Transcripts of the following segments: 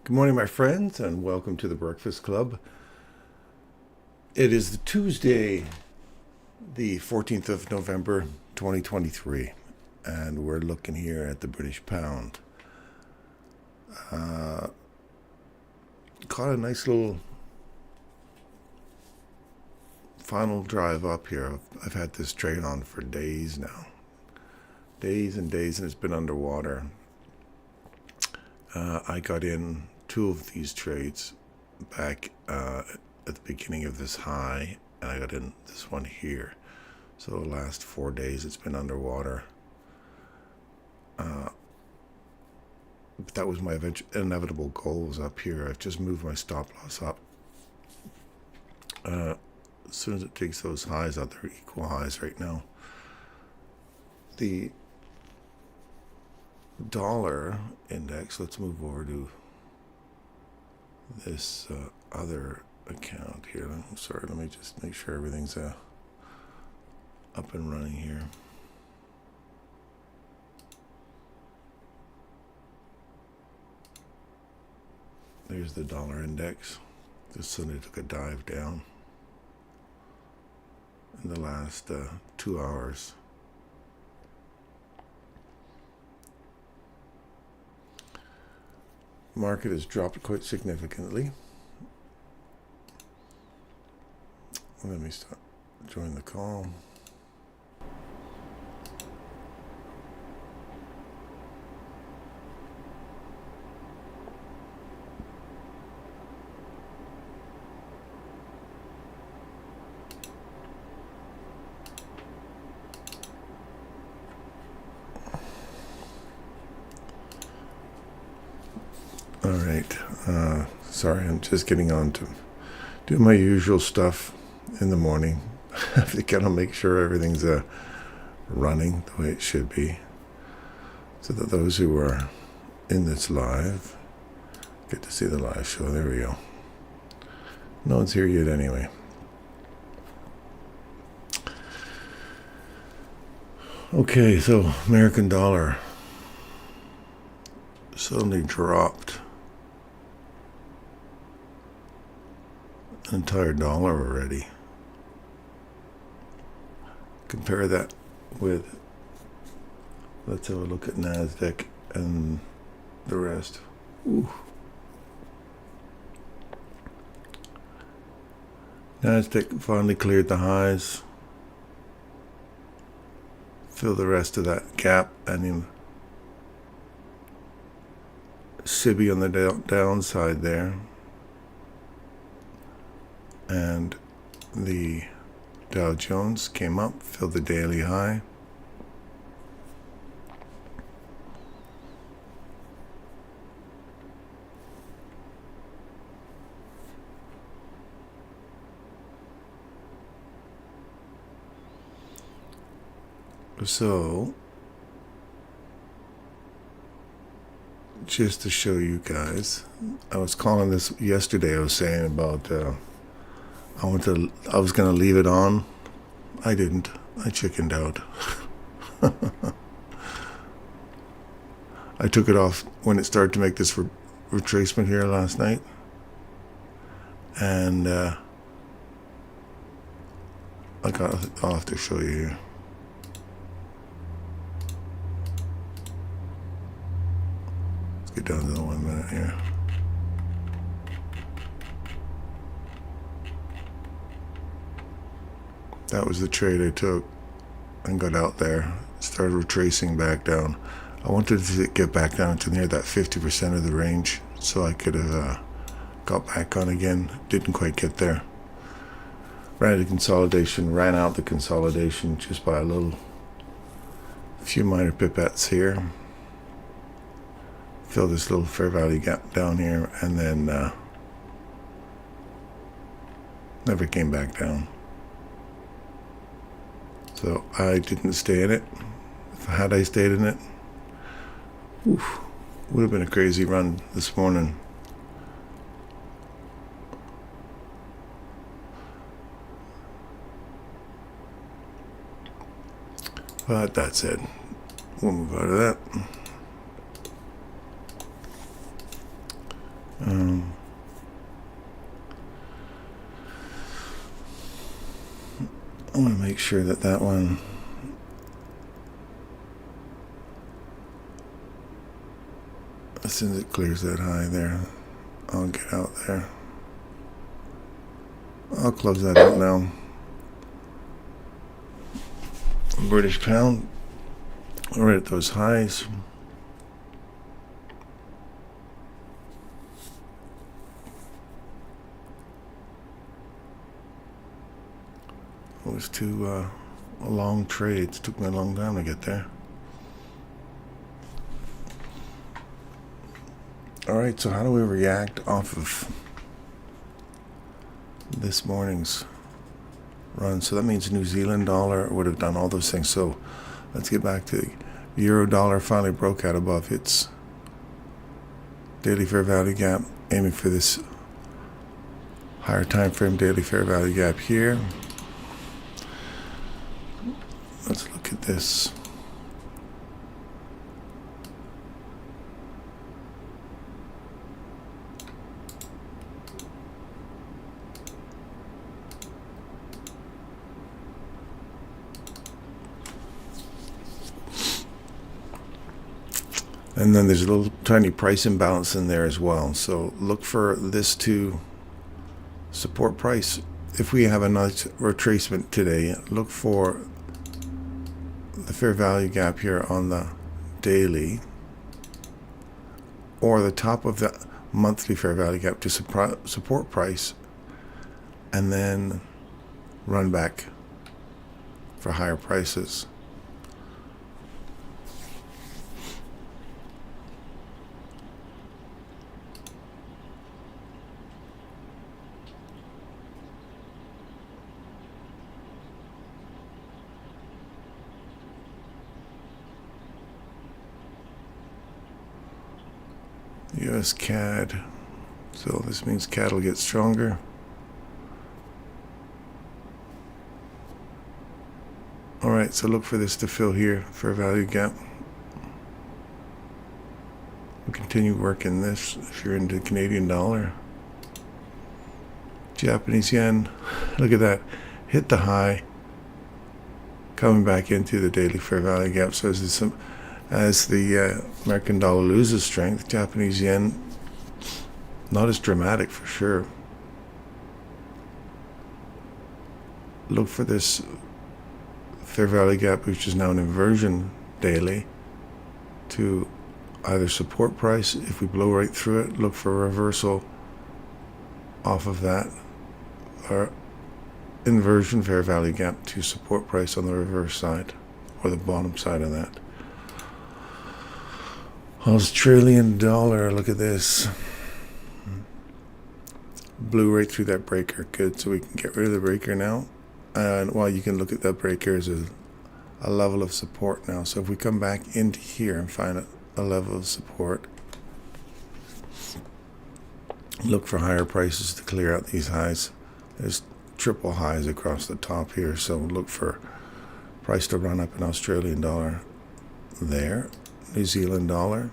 Good morning, my friends, and welcome to the Breakfast Club. It is the Tuesday, the 14th of November, 2023, and we're looking here at the British pound. Caught a nice little final drive up here. I've had this trade on for days now. Days and days, and it's been underwater. I got in two of these trades back at the beginning of this high, and I got in this one here. So the last 4 days it's been underwater. But that was my inevitable goal, was up here. I've just moved my stop loss up. As soon as it takes those highs out, they're equal highs right now. The dollar index, let's move over to this other account here. I'm sorry, let me just make sure everything's up and running here. There's the dollar index. This Sunday took a dive down in the last 2 hours. Market has dropped quite significantly. Let me join the call. All right. Sorry, I'm just getting on to do my usual stuff in the morning. I have to kind of make sure everything's running the way it should be, so that those who are in this live get to see the live show. There we go. No one's here yet anyway. Okay, so American dollar suddenly dropped an entire dollar already. Compare that with, let's have a look at NASDAQ and the rest. Ooh. NASDAQ finally cleared the highs. Fill the rest of that gap, and then SIBI on the downside there, and the Dow Jones came up, filled the daily high. So, just to show you guys, I was calling this yesterday. I was saying about I was gonna leave it on. I didn't. I chickened out. I took it off when it started to make this retracement here last night, and I'll have to show you here. Let's get down to the 1 minute here. That was the trade I took and got out there, started retracing back down. I wanted to get back down to near that 50% of the range so I could have got back on again. Didn't quite get there. Ran the consolidation, ran out the consolidation just by a few minor pipettes here. Fill this little fair value gap down here, and then never came back down. So I didn't stay in it. Had I stayed in it, would have been a crazy run this morning. But that's it. We'll move out of that. I want to make sure that that one, as soon as it clears that high there, I'll get out there. I'll close that out now. British pound, right at those highs. It was too long trades. Took me a long time to get there. All right, so how do we react off of this morning's run? So that means New Zealand dollar would have done all those things. So let's get back to euro dollar. Finally broke out above its daily fair value gap, aiming for this higher time frame daily fair value gap here. Let's look at this. And then there's a little tiny price imbalance in there as well. So look for this to support price. If we have a nice retracement today, look for the fair value gap here on the daily or the top of the monthly fair value gap to support price, and then run back for higher prices. US CAD. So this means CAD will get stronger. Alright, so look for this to fill here, fair value gap. We'll continue working this if you're into Canadian dollar. Japanese yen, look at that. Hit the high. Coming back into the daily fair value gap. So as the American dollar loses strength, Japanese yen, not as dramatic for sure. Look for this fair value gap, which is now an inversion daily, to either support price. If we blow right through it, look for a reversal off of that, or inversion fair value gap to support price on the reverse side or the bottom side of that. Australian dollar, look at this. Blew right through that breaker. Good, so we can get rid of the breaker now. And well, you can look at that breaker as a level of support now. So if we come back into here and find a level of support, look for higher prices to clear out these highs. There's triple highs across the top here, so look for price to run up in Australian dollar there. New Zealand dollar,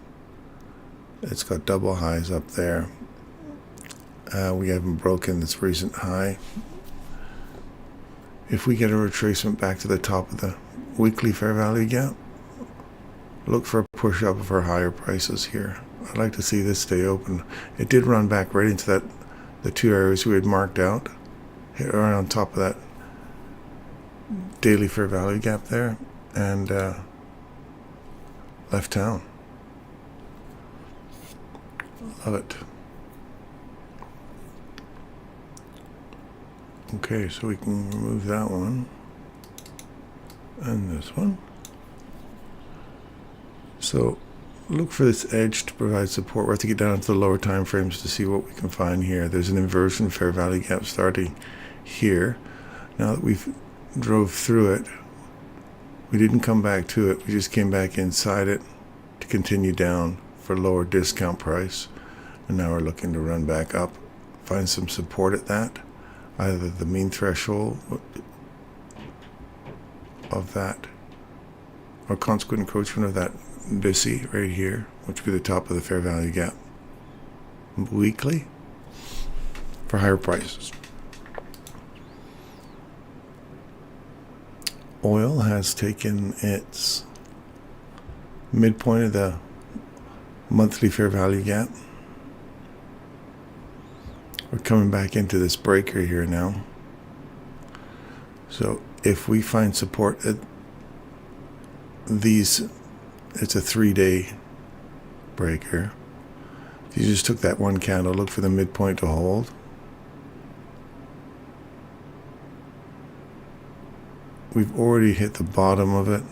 it's got double highs up there. We haven't broken this recent high. If we get a retracement back to the top of the weekly fair value gap, look for a push up for higher prices here. I'd like to see this stay open. It did run back right into the two areas we had marked out, hit right on top of that daily fair value gap there, and left town. Love it. Okay, so we can remove that one and this one. So look for this edge to provide support. We have to get down to the lower time frames to see what we can find here. There's an inversion fair value gap starting here. Now that we've drove through it, we didn't come back to it. We just came back inside it to continue down for lower discount price. And now we're looking to run back up, find some support at that, either the mean threshold of that or consequent encroachment of that BISI right here, which would be the top of the fair value gap. weekly for higher prices. Oil has taken its midpoint of the monthly fair value gap. We're coming back into this breaker here now. So if we find support at these, it's a 3-day breaker. If you just took that one candle, look for the midpoint to hold. We've already hit the bottom of it.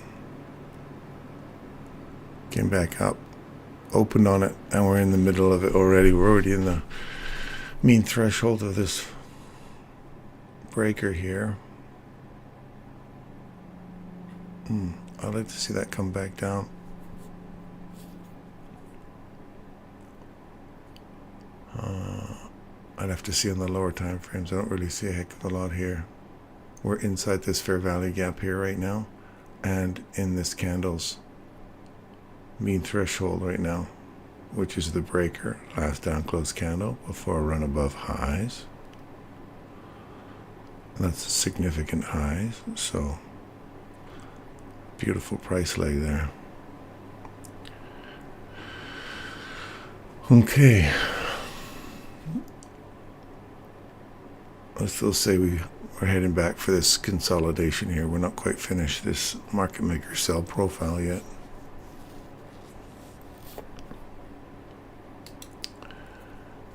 Came back up, opened on it, and we're in the middle of it already. We're already in the mean threshold of this breaker here. I'd like to see that come back down. I'd have to see on the lower time frames. I don't really see a heck of a lot here. We're inside this fair value gap here right now, and in this candle's mean threshold right now, which is the breaker, last down close candle before a run above highs. That's significant highs, so beautiful price leg there. Okay, I still say we're heading back for this consolidation here. We're not quite finished this market maker sell profile yet.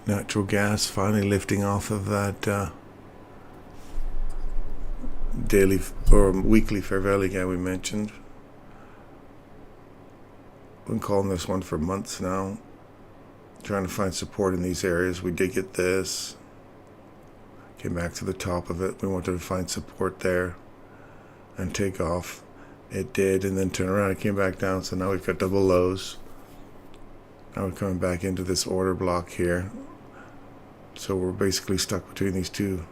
Natural gas finally lifting off of that daily or weekly fair value gap we mentioned. I've been calling this one for months now, trying to find support in these areas. We did get this, came back to the top of it. We wanted to find support there and take off. It did, and then turn around and came back down. So now we've got double lows. Now we're coming back into this order block here. So we're basically stuck between these two,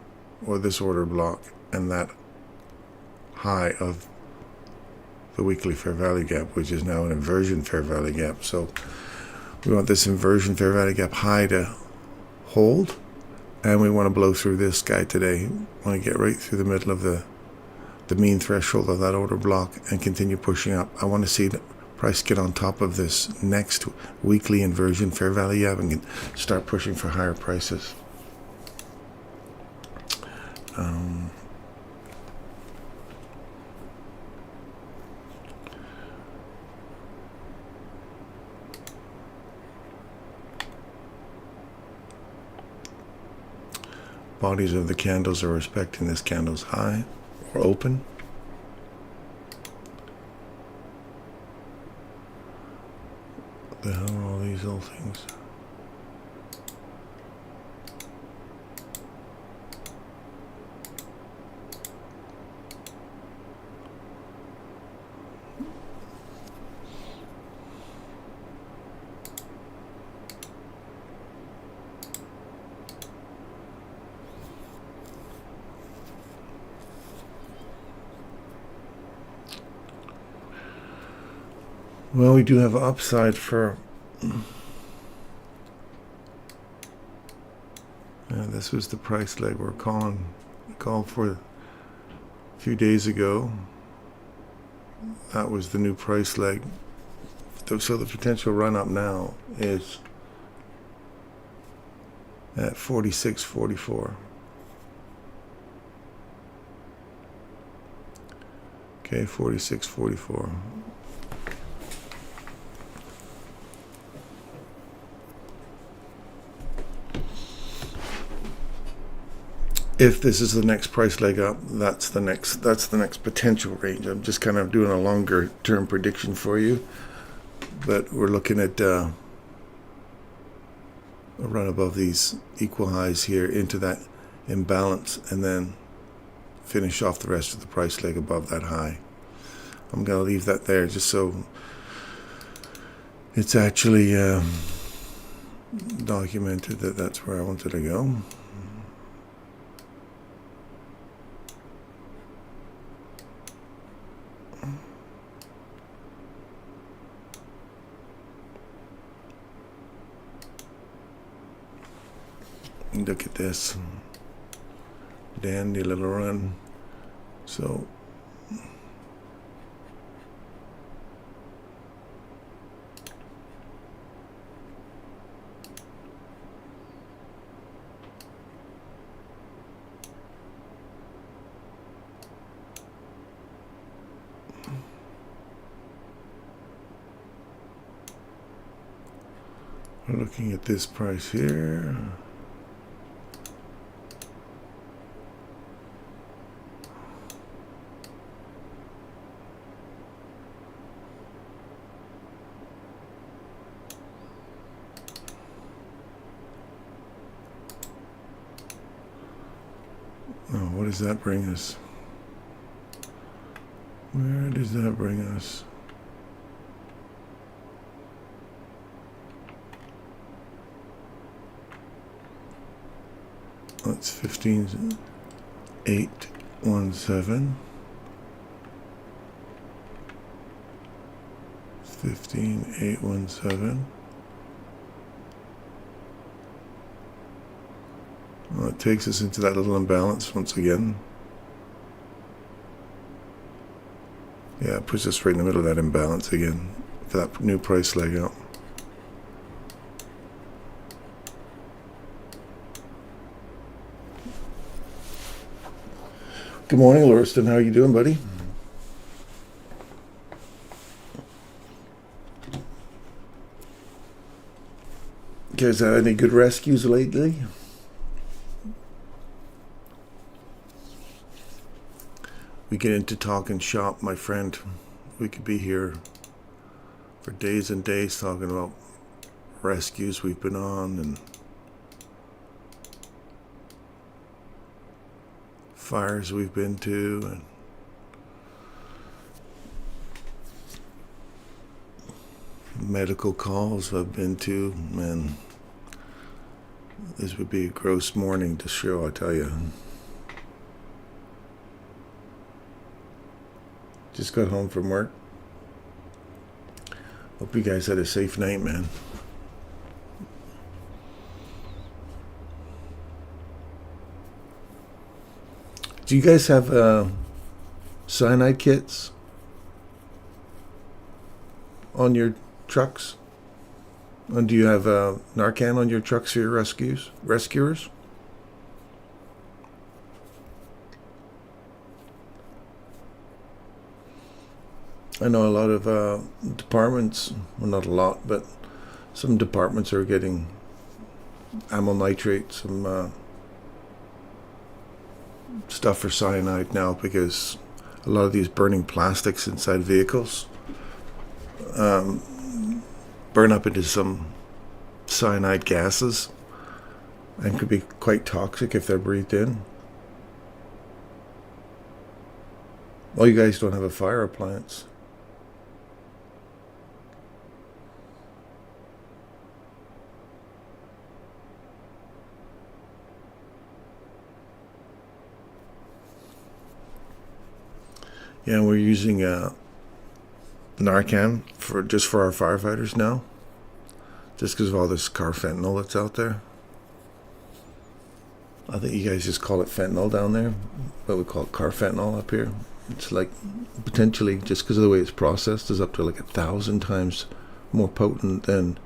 or this order block and that high of the weekly fair value gap, which is now an inversion fair value gap. So we want this inversion fair value gap high to hold, and we want to blow through this guy today. We want to get right through the middle of the mean threshold of that order block and continue pushing up. I want to see the price get on top of this next weekly inversion fair value gap and start pushing for higher prices. Bodies of the candles are respecting this candle's high or open. What the hell are all these little things? Well, we do have an upside for this was the price leg we're called for a few days ago. That was the new price leg. So the potential run up now is at 46.44. Okay, 46.44. If this is the next price leg up, that's the next potential range. I'm just kind of doing a longer term prediction for you, but we're looking at a run above these equal highs here into that imbalance, and then finish off the rest of the price leg above that high. I'm going to leave that there just so it's actually documented that that's where I wanted to go. Look at this. Dandy little run. So we're looking at this price here. Oh, what does that bring us? Where does that bring us? That's 15,817. 15,817. Well, it takes us into that little imbalance once again. Yeah, it puts us right in the middle of that imbalance again for that new price leg out. Good morning, Lauriston. How are you doing, buddy? You guys had any good rescues lately? We get into talking shop, my friend. We could be here for days and days talking about rescues we've been on and fires we've been to and medical calls I've been to. Man, this would be a gross morning to show, I tell you. Just got home from work. Hope you guys had a safe night, man. Do you guys have cyanide kits on your trucks? And do you have Narcan on your trucks for your rescuers? I know a lot of departments, well, not a lot, but some departments are getting amyl nitrate, some stuff for cyanide now, because a lot of these burning plastics inside vehicles burn up into some cyanide gases and could be quite toxic if they're breathed in. Well, you guys don't have a fire appliance. Yeah, we're using Narcan just for our firefighters now, just because of all this carfentanil that's out there. I think you guys just call it fentanyl down there, but we call it carfentanil up here. It's like potentially, just because of the way it's processed, is up to like 1,000 times more potent than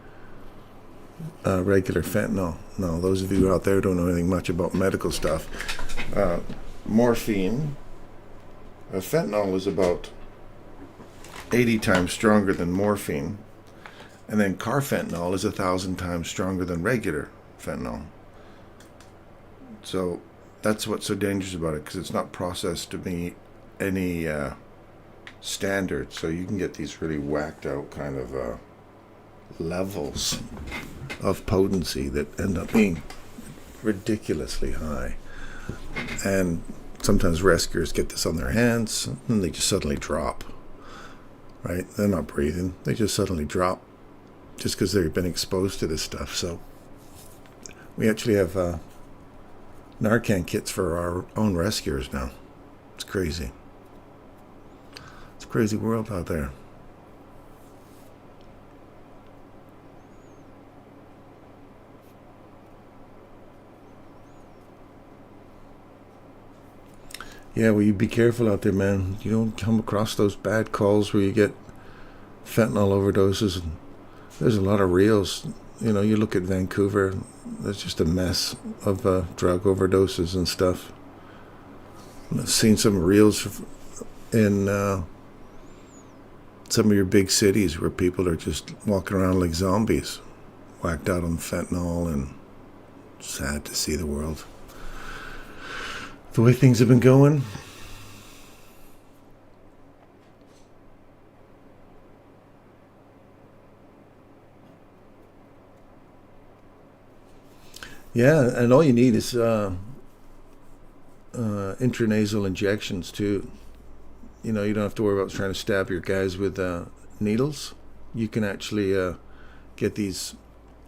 regular fentanyl. Now, those of you out there who don't know anything much about medical stuff, morphine, fentanyl is about 80 times stronger than morphine, and then carfentanil is 1,000 times stronger than regular fentanyl. So that's what's so dangerous about it, because it's not processed to meet any standards. So you can get these really whacked out kind of levels of potency that end up being ridiculously high. And sometimes rescuers get this on their hands and they just suddenly drop. Right? They're not breathing. They just suddenly drop just because they've been exposed to this stuff. So we actually have Narcan kits for our own rescuers now. It's crazy. It's a crazy world out there. Yeah, well, you be careful out there, man. You don't come across those bad calls where you get fentanyl overdoses. There's a lot of reels. You know, you look at Vancouver, there's just a mess of drug overdoses and stuff. I've seen some reels in some of your big cities where people are just walking around like zombies, whacked out on fentanyl, and sad to see the world. The way things have been going. Yeah, and all you need is intranasal injections too. You know, you don't have to worry about trying to stab your guys with needles. You can actually get these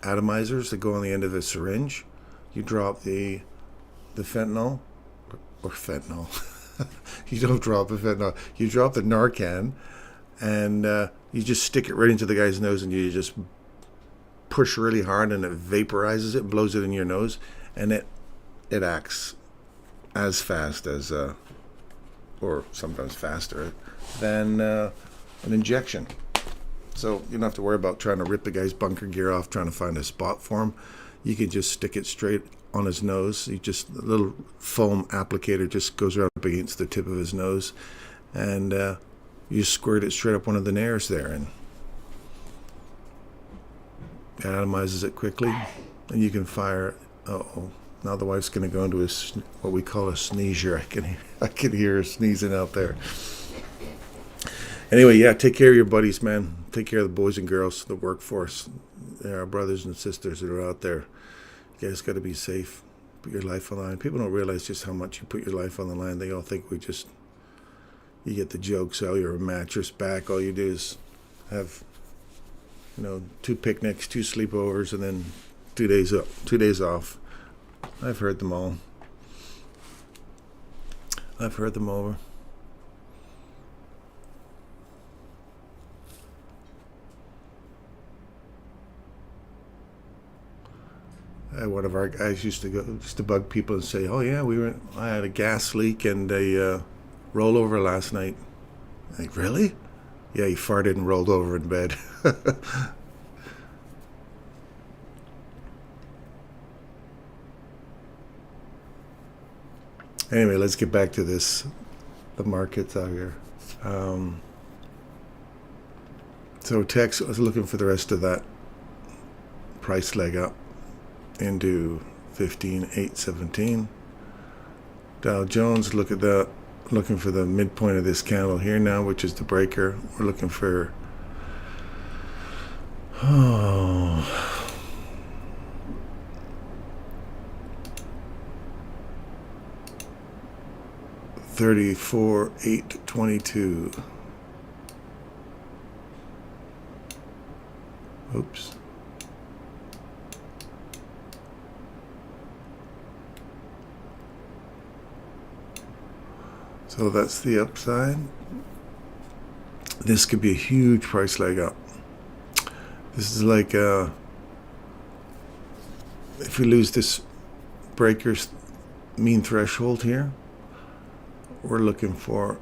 atomizers that go on the end of a syringe. You drop the fentanyl, or fentanyl. You don't drop the fentanyl. You drop the Narcan, and you just stick it right into the guy's nose, and you just push really hard, and it vaporizes it, blows it in your nose, and it acts as fast as, or sometimes faster than an injection. So you don't have to worry about trying to rip the guy's bunker gear off, trying to find a spot for him. You can just stick it straight on his nose. You just, a little foam applicator just goes right up against the tip of his nose, and you squirt it straight up one of the nares there, and it atomizes it quickly, and you can fire. Uh-oh, now the wife's going to go into what we call a sneezer. I can hear her sneezing out there. Anyway, yeah, take care of your buddies, man. Take care of the boys and girls, the workforce. They're our brothers and sisters that are out there. You guys got to be safe. Put your life on the line. People don't realize just how much you put your life on the line. They all think you get the joke, sell your mattress back. All you do is have, 2 picnics, 2 sleepovers, and then 2 days off. I've heard them all. I've heard them over. One of our guys used to bug people and say, "Oh yeah, I had a gas leak and a rollover last night." Like, really? Yeah, he farted and rolled over in bed. Anyway, let's get back to the markets out here. So Tex was looking for the rest of that price leg up into 15,817. Dow Jones, look at that, looking for the midpoint of this candle here now, which is the breaker. We're looking for 34,822. Oops. So that's the upside. This could be a huge price leg up. This is like if we lose this breaker's mean threshold here, we're looking for,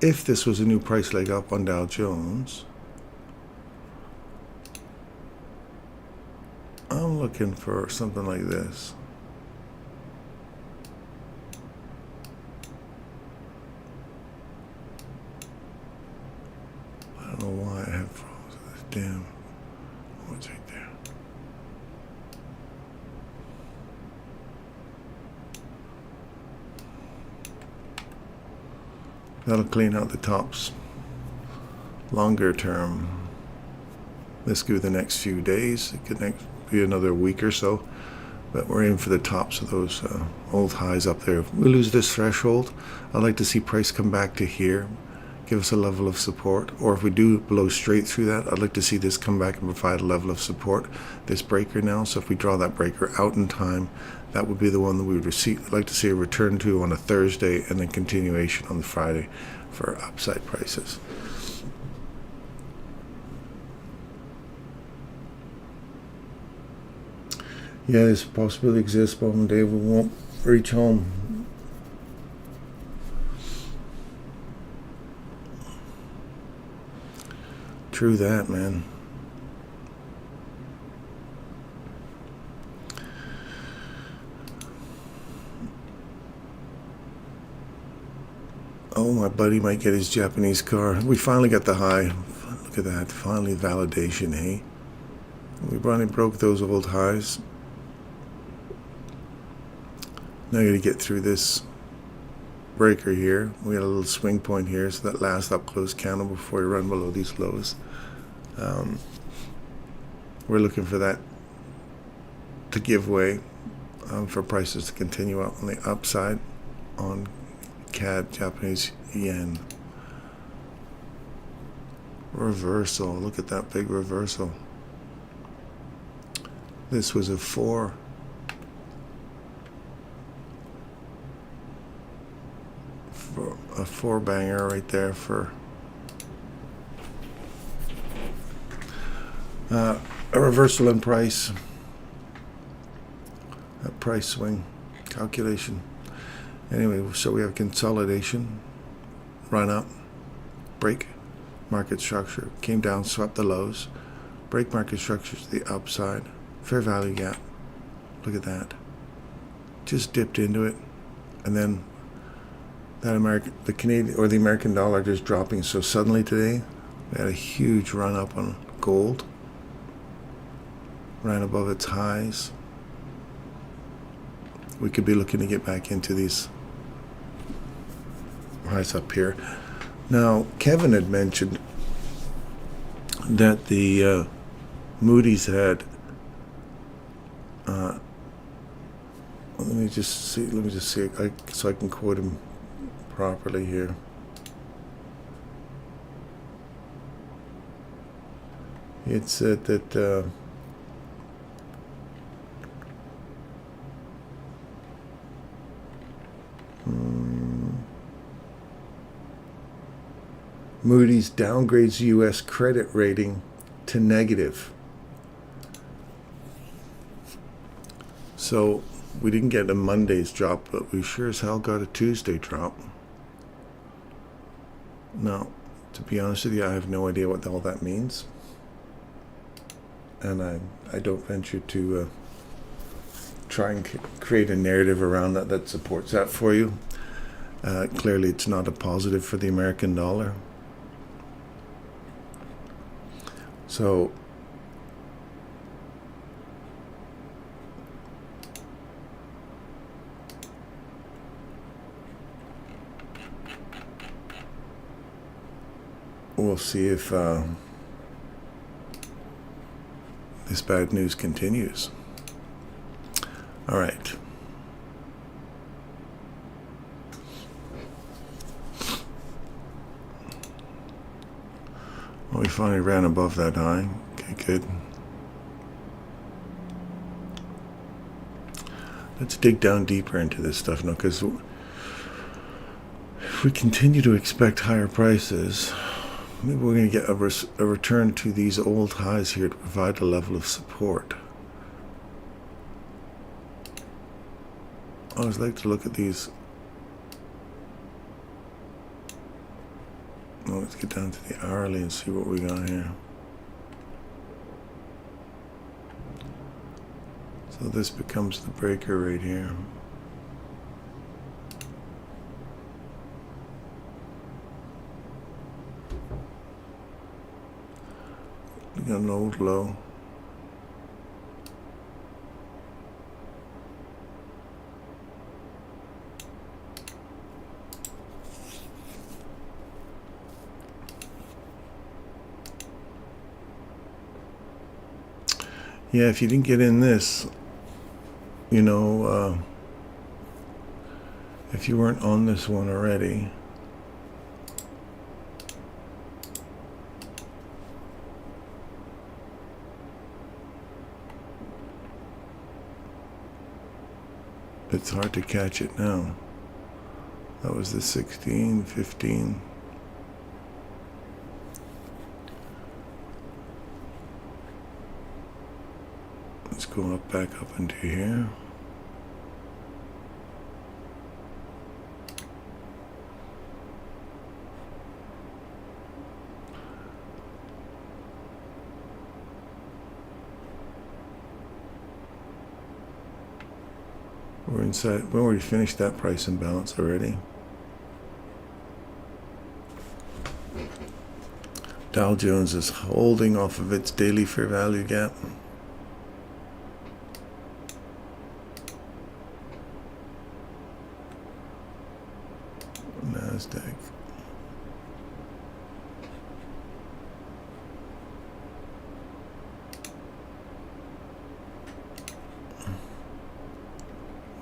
if this was a new price leg up on Dow Jones, I'm looking for something like this. I don't know why I have frozen this damn. What's right there? That'll clean out the tops. Longer term, this could be the next few days. It could be another week or so, but we're aiming for the tops of those old highs up there. If we lose this threshold, I'd like to see price come back to here, give us a level of support, or if we do blow straight through that, I'd like to see this come back and provide a level of support, this breaker now. So if we draw that breaker out in time, that would be the one that we would I'd like to see a return to on a Thursday, and then continuation on the Friday for upside prices. Yeah, this possibility exists, but one day we won't reach home. through that, man. Oh, my buddy might get his Japanese car. We finally got the high. Look at that. Finally validation, hey? We finally broke those old highs. Now I got to get through this breaker here. We got a little swing point here, so that last up close candle before we run below these lows. We're looking for that to give way, for prices to continue up on the upside on CAD, Japanese yen. Reversal. Look at that big reversal. This was a four banger right there for a reversal in price, a price swing calculation. Anyway, so we have consolidation, run up, break market structure, came down, swept the lows, break market structure to the upside, fair value gap. Look at that. Just dipped into it, and then that the Canadian or the American dollar just dropping so suddenly today. We had a huge run up on gold, ran above its highs. We could be looking to get back into these highs up here. Now, Kevin had mentioned that the Moody's had. Let me just see, so I can quote him properly here. It said that Moody's downgrades U.S. credit rating to negative. So we didn't get a Monday's drop, but we sure as hell got a Tuesday drop. Now, to be honest with you, I have no idea what all that means. And I don't venture to try and create a narrative around that supports that for you. Clearly, it's not a positive for the American dollar. So we'll see if this bad news continues. All right. Well, we finally ran above that high. Okay, good. Let's dig down deeper into this stuff now, because if we continue to expect higher prices, maybe we're going to get a return to these old highs here to provide a level of support. I always like to look at these. Well, let's get down to the hourly and see what we got here. So this becomes the breaker right here. We got an old low. Yeah, if you didn't get in this, you know, if you weren't on this one already, it's hard to catch it now. That was the 16, 15. Let's go up, back up into here. We're inside. We already finished that price imbalance already. Dow Jones is holding off of its daily fair value gap. NASDAQ.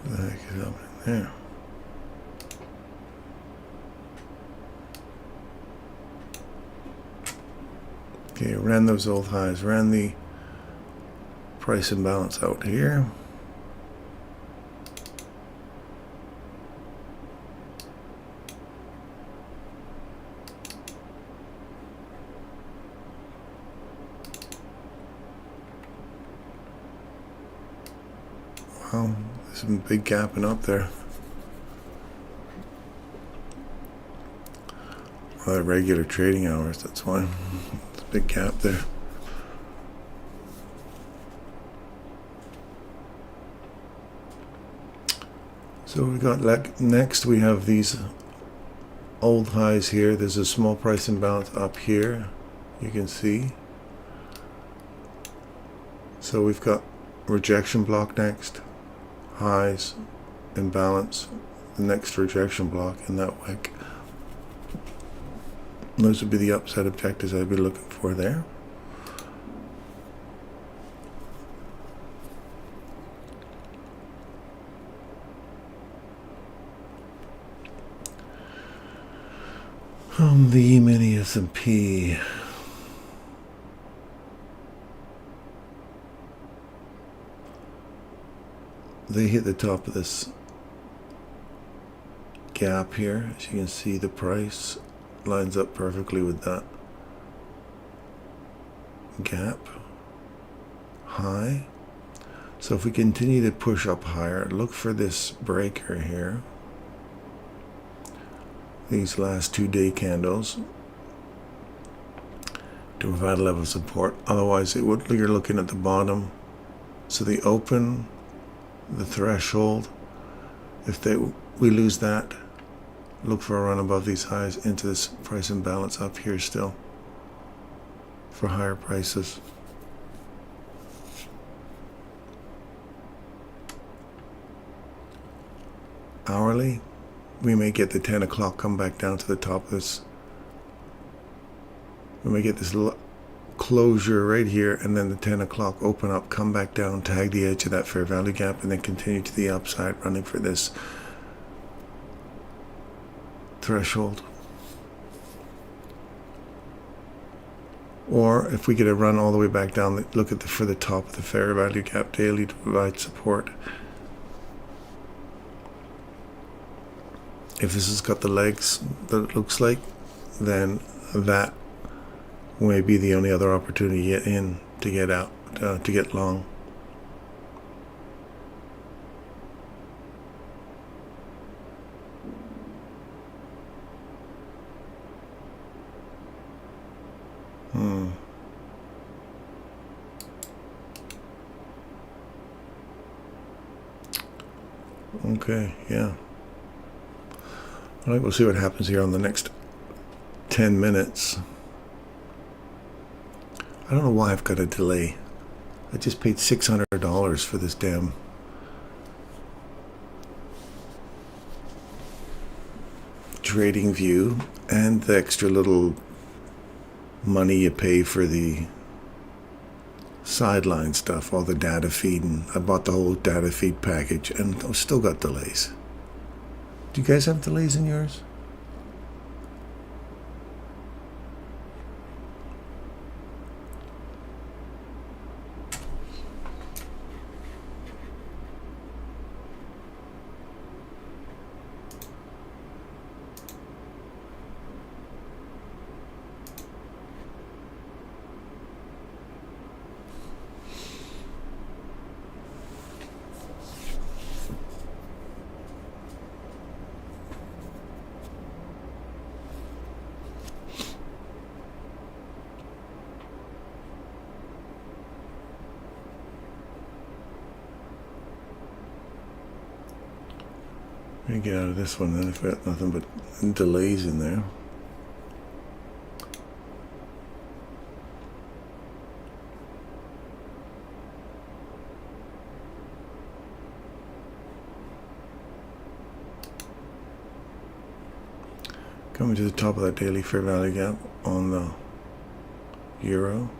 What the heck is happening there? Okay, ran those old highs, ran the price imbalance out here. Wow, there's some big gapping up there. Well, regular trading hours, that's why. It's a big gap there. So we got next we have these old highs here. There's a small price imbalance up here, you can see. So we've got rejection block next, highs, imbalance, the next rejection block in that wick. Those would be the upside objectives I'd be looking for there. The E-mini S&P. They hit the top of this gap here. As you can see, the price lines up perfectly with that gap high. So if we continue to push up higher, look for this breaker here. These last 2-day candles to provide a level of support. Otherwise, you're looking at the bottom. So the open, the threshold. If we lose that, look for a run above these highs into this price imbalance up here still for higher prices. Hourly, we may get the 10 o'clock come back down to the top of this. We may get this closure right here, and then the 10 o'clock open up, come back down, tag the edge of that fair value gap, and then continue to the upside, running for this threshold. Or if we get a run all the way back down, look at for the top of the fair value gap daily to provide support. If this has got the legs that it looks like, then that may be the only other opportunity to get in, to get out, to get long. Okay, yeah. All right, we'll see what happens here on the next 10 minutes. I don't know why I've got a delay. I just paid $600 for this damn trading view and the extra little money you pay for the sideline stuff, all the data feed, and I bought the whole data feed package and I've still got delays. Do you guys have delays in yours? I'm gonna get out of this one then if I got nothing but delays in there. Coming to the top of that daily fair value gap on the euro.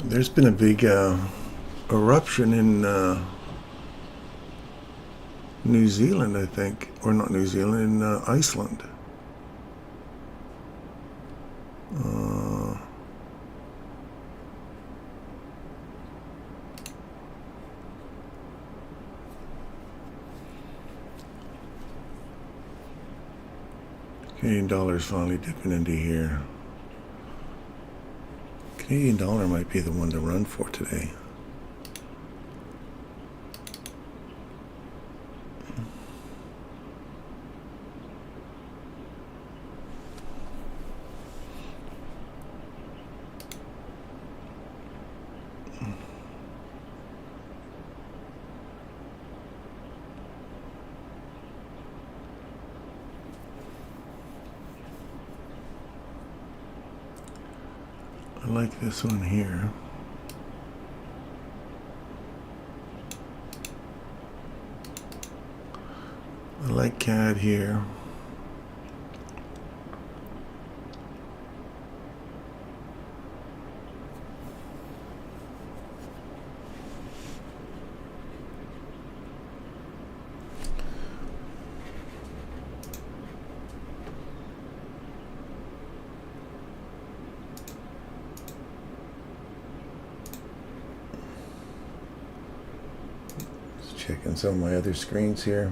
There's been a big eruption in New Zealand, I think, or not New Zealand, in Iceland. Canadian dollar is finally dipping into here. Canadian dollar might be the one to run for today. I like this one here. I like CAD here. Checking some of my other screens here.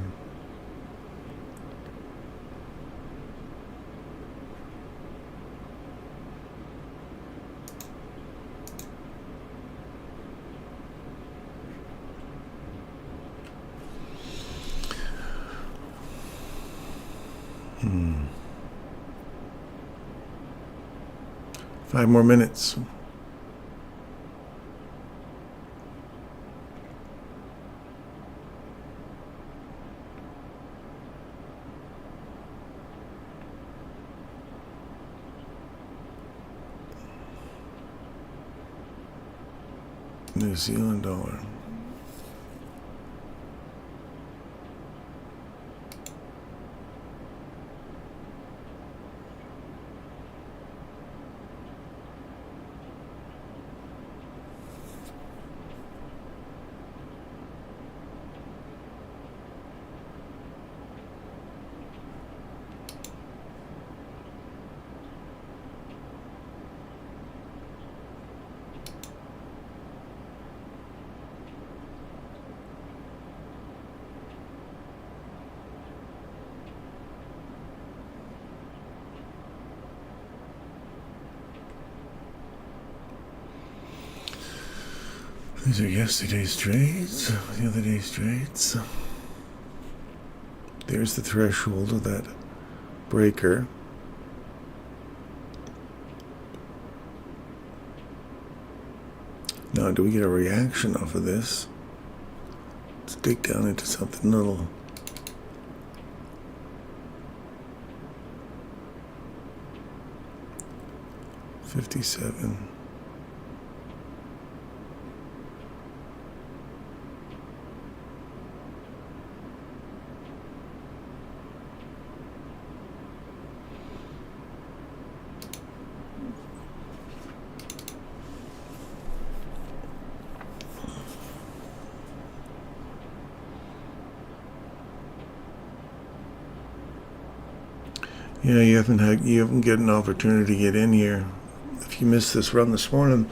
Five more minutes. New Zealand dollar. These are yesterday's trades, the other day's trades. There's the threshold of that breaker. Now, do we get a reaction off of this? Let's dig down into something little. $57. Yeah, you haven't get an opportunity to get in here. If you missed this run this morning,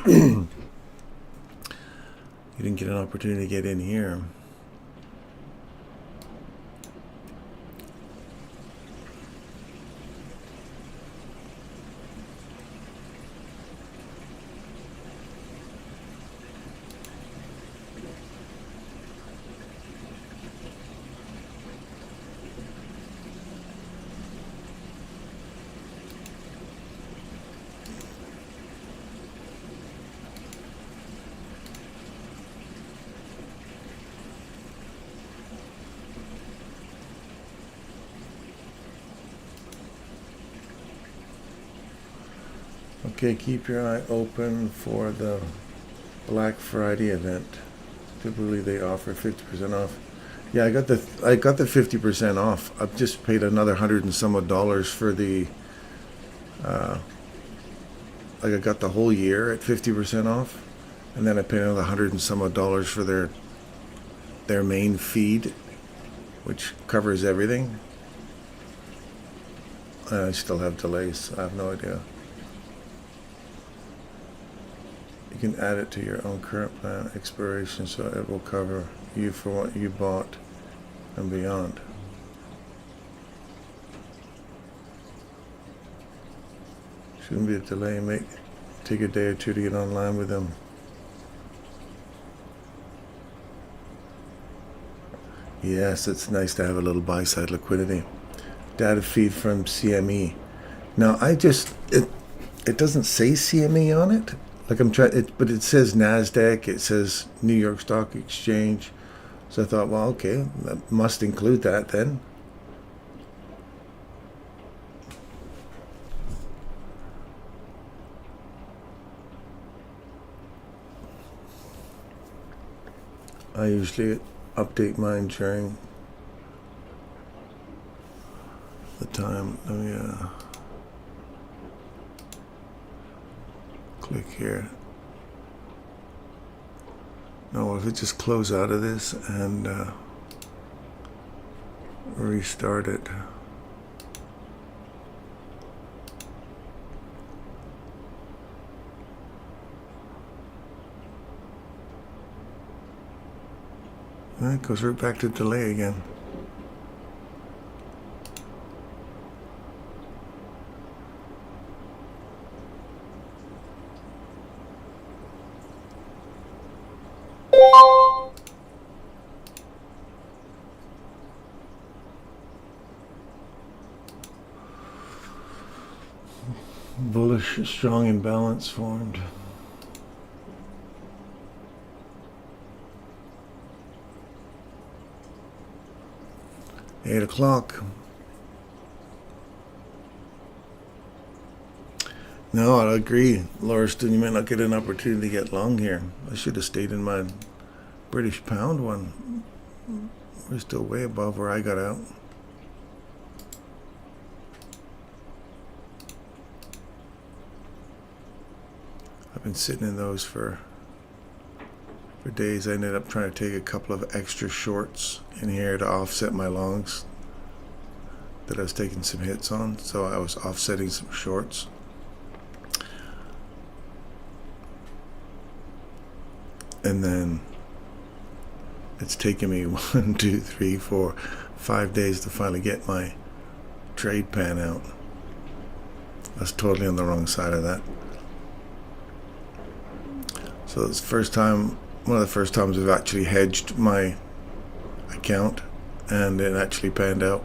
you didn't get an opportunity to get in here. Okay, keep your eye open for the Black Friday event. Typically they offer 50% off. Yeah, I got the 50% off. I've just paid another $100 and some odd for the like I got the whole year at 50% off, and then I paid another $100 and some odd for their main feed, which covers everything. I still have delays. I have no idea. You can add it to your own current plan expiration, so it will cover you for what you bought and beyond. Shouldn't be a delay. Take a day or two to get online with them. Yes, it's nice to have a little buy-side liquidity. Data feed from CME. Now it doesn't say CME on it. Like I'm trying it, but it says NASDAQ, it says New York Stock Exchange. So I thought, well, okay, that must include that then. I usually update mine during the time. Let me click here. No, if it just close out of this and restart it. And it goes right back to delay again. Bullish, strong imbalance formed. $8 No, I agree, Lauriston. You may not get an opportunity to get long here. I should have stayed in my British pound one. We're still way above where I got out. I've been sitting in those for days. I ended up trying to take a couple of extra shorts in here to offset my longs that I was taking some hits on, so I was offsetting some shorts. And then it's taken me 1, 2, 3, 4, 5 days to finally get my trade pan out. I was totally on the wrong side of that. So So it's first time, one of the first times I've actually hedged my account, and it actually panned out.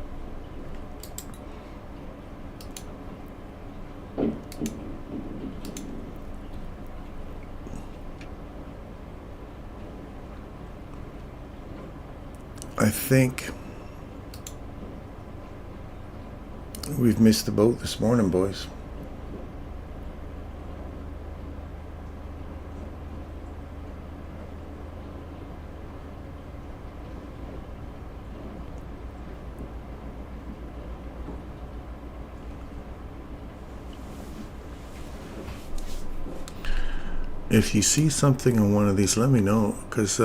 I think we've missed the boat this morning, boys. If you see something on one of these, let me know, because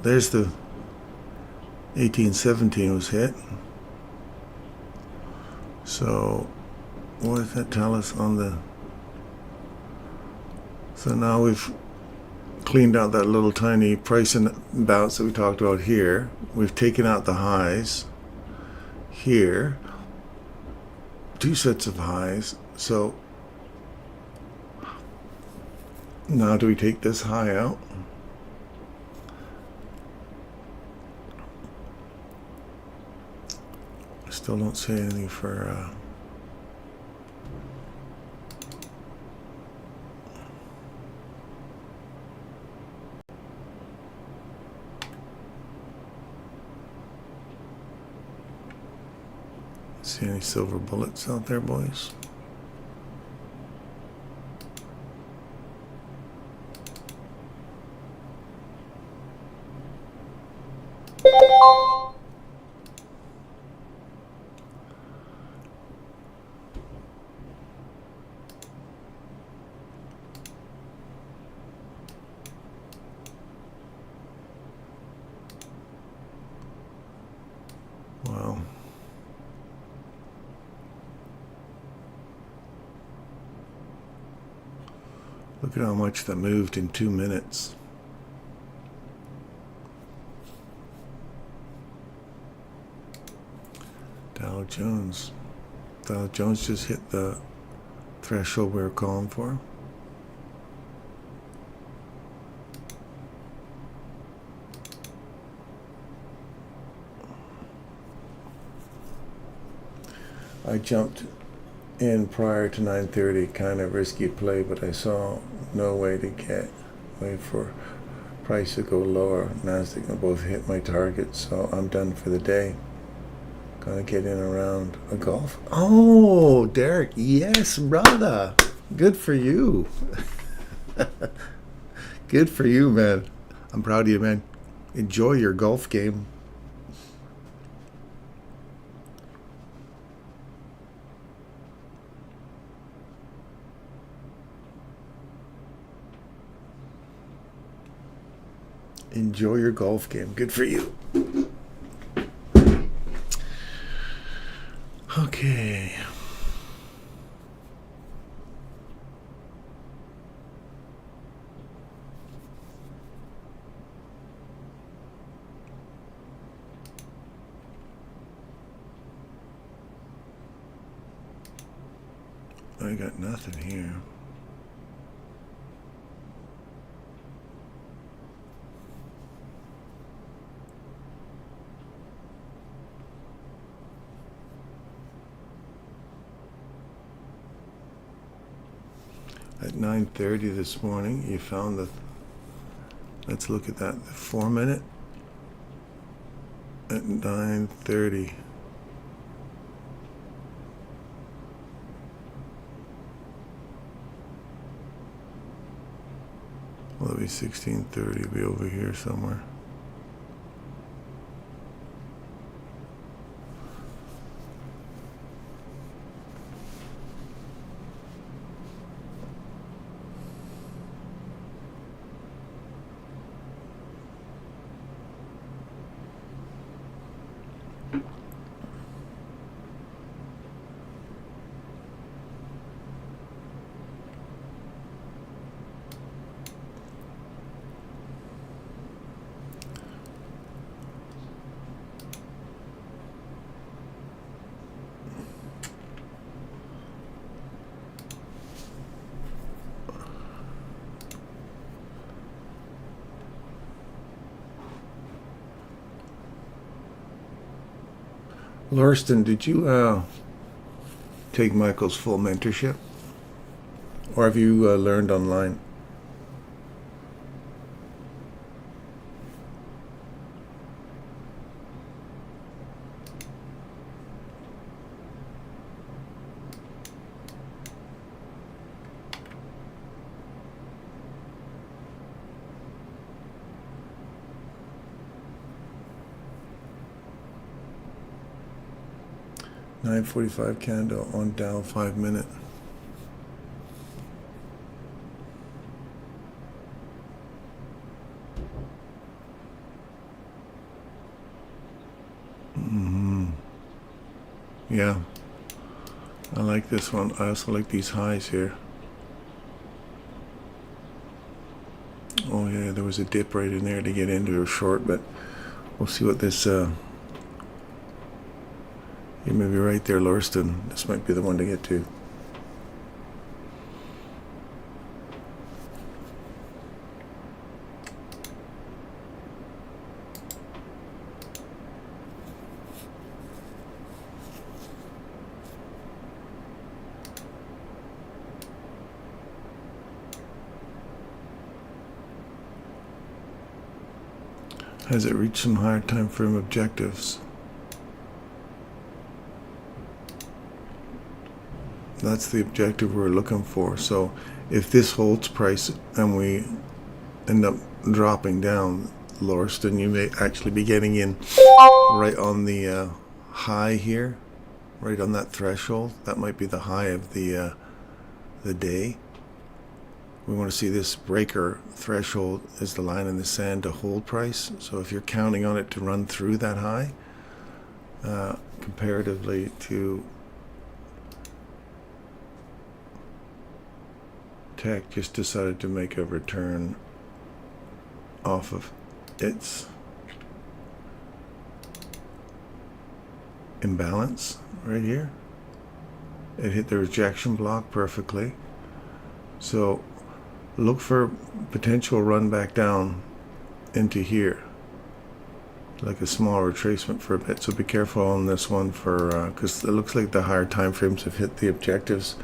there's the 1817 was hit. So what does that tell us on the... So now we've cleaned out that little tiny price and bounce that we talked about here. We've taken out the highs here, two sets of highs. So now do we take this high out? I still don't see anything for see any silver bullets out there, boys? Wow. Look at how much that moved in 2 minutes. Dow Jones. Dow Jones just hit the threshold we were calling for. I jumped in prior to 9:30, kind of risky play, but I saw no way to wait for price to go lower. Nasdaq and both hit my target, so I'm done for the day. Gonna get in around a golf. Oh, Derek, yes, brother. Good for you. Good for you, man. I'm proud of you, man. Enjoy your golf game. Enjoy your golf game. Good for you. Okay. I got nothing here. At 9:30 this morning, you found the, let's look at that, the 4 minute at 9:30. Well, it'll be 16:30, it'll be over here somewhere. Huddleston, did you take Michael's full mentorship? Or have you learned online? $9.45 candle on Dow 5 minute. Yeah, I like this one. I also like these highs here. Oh yeah, there was a dip right in there to get into a short, but we'll see what this you may be right there, Huddleston. This might be the one to get to. Has it reached some higher time frame objectives? That's the objective we're looking for. So if this holds price and we end up dropping down, Huddleston, you may actually be getting in right on the high here, right on that threshold. That might be the high of the day. We want to see this breaker threshold is the line in the sand to hold price. So if you're counting on it to run through that high, comparatively to tech, just decided to make a return off of its imbalance right here. It hit the rejection block perfectly. So look for potential run back down into here, like a small retracement for a bit. So be careful on this one for because it looks like the higher time frames have hit the objectives.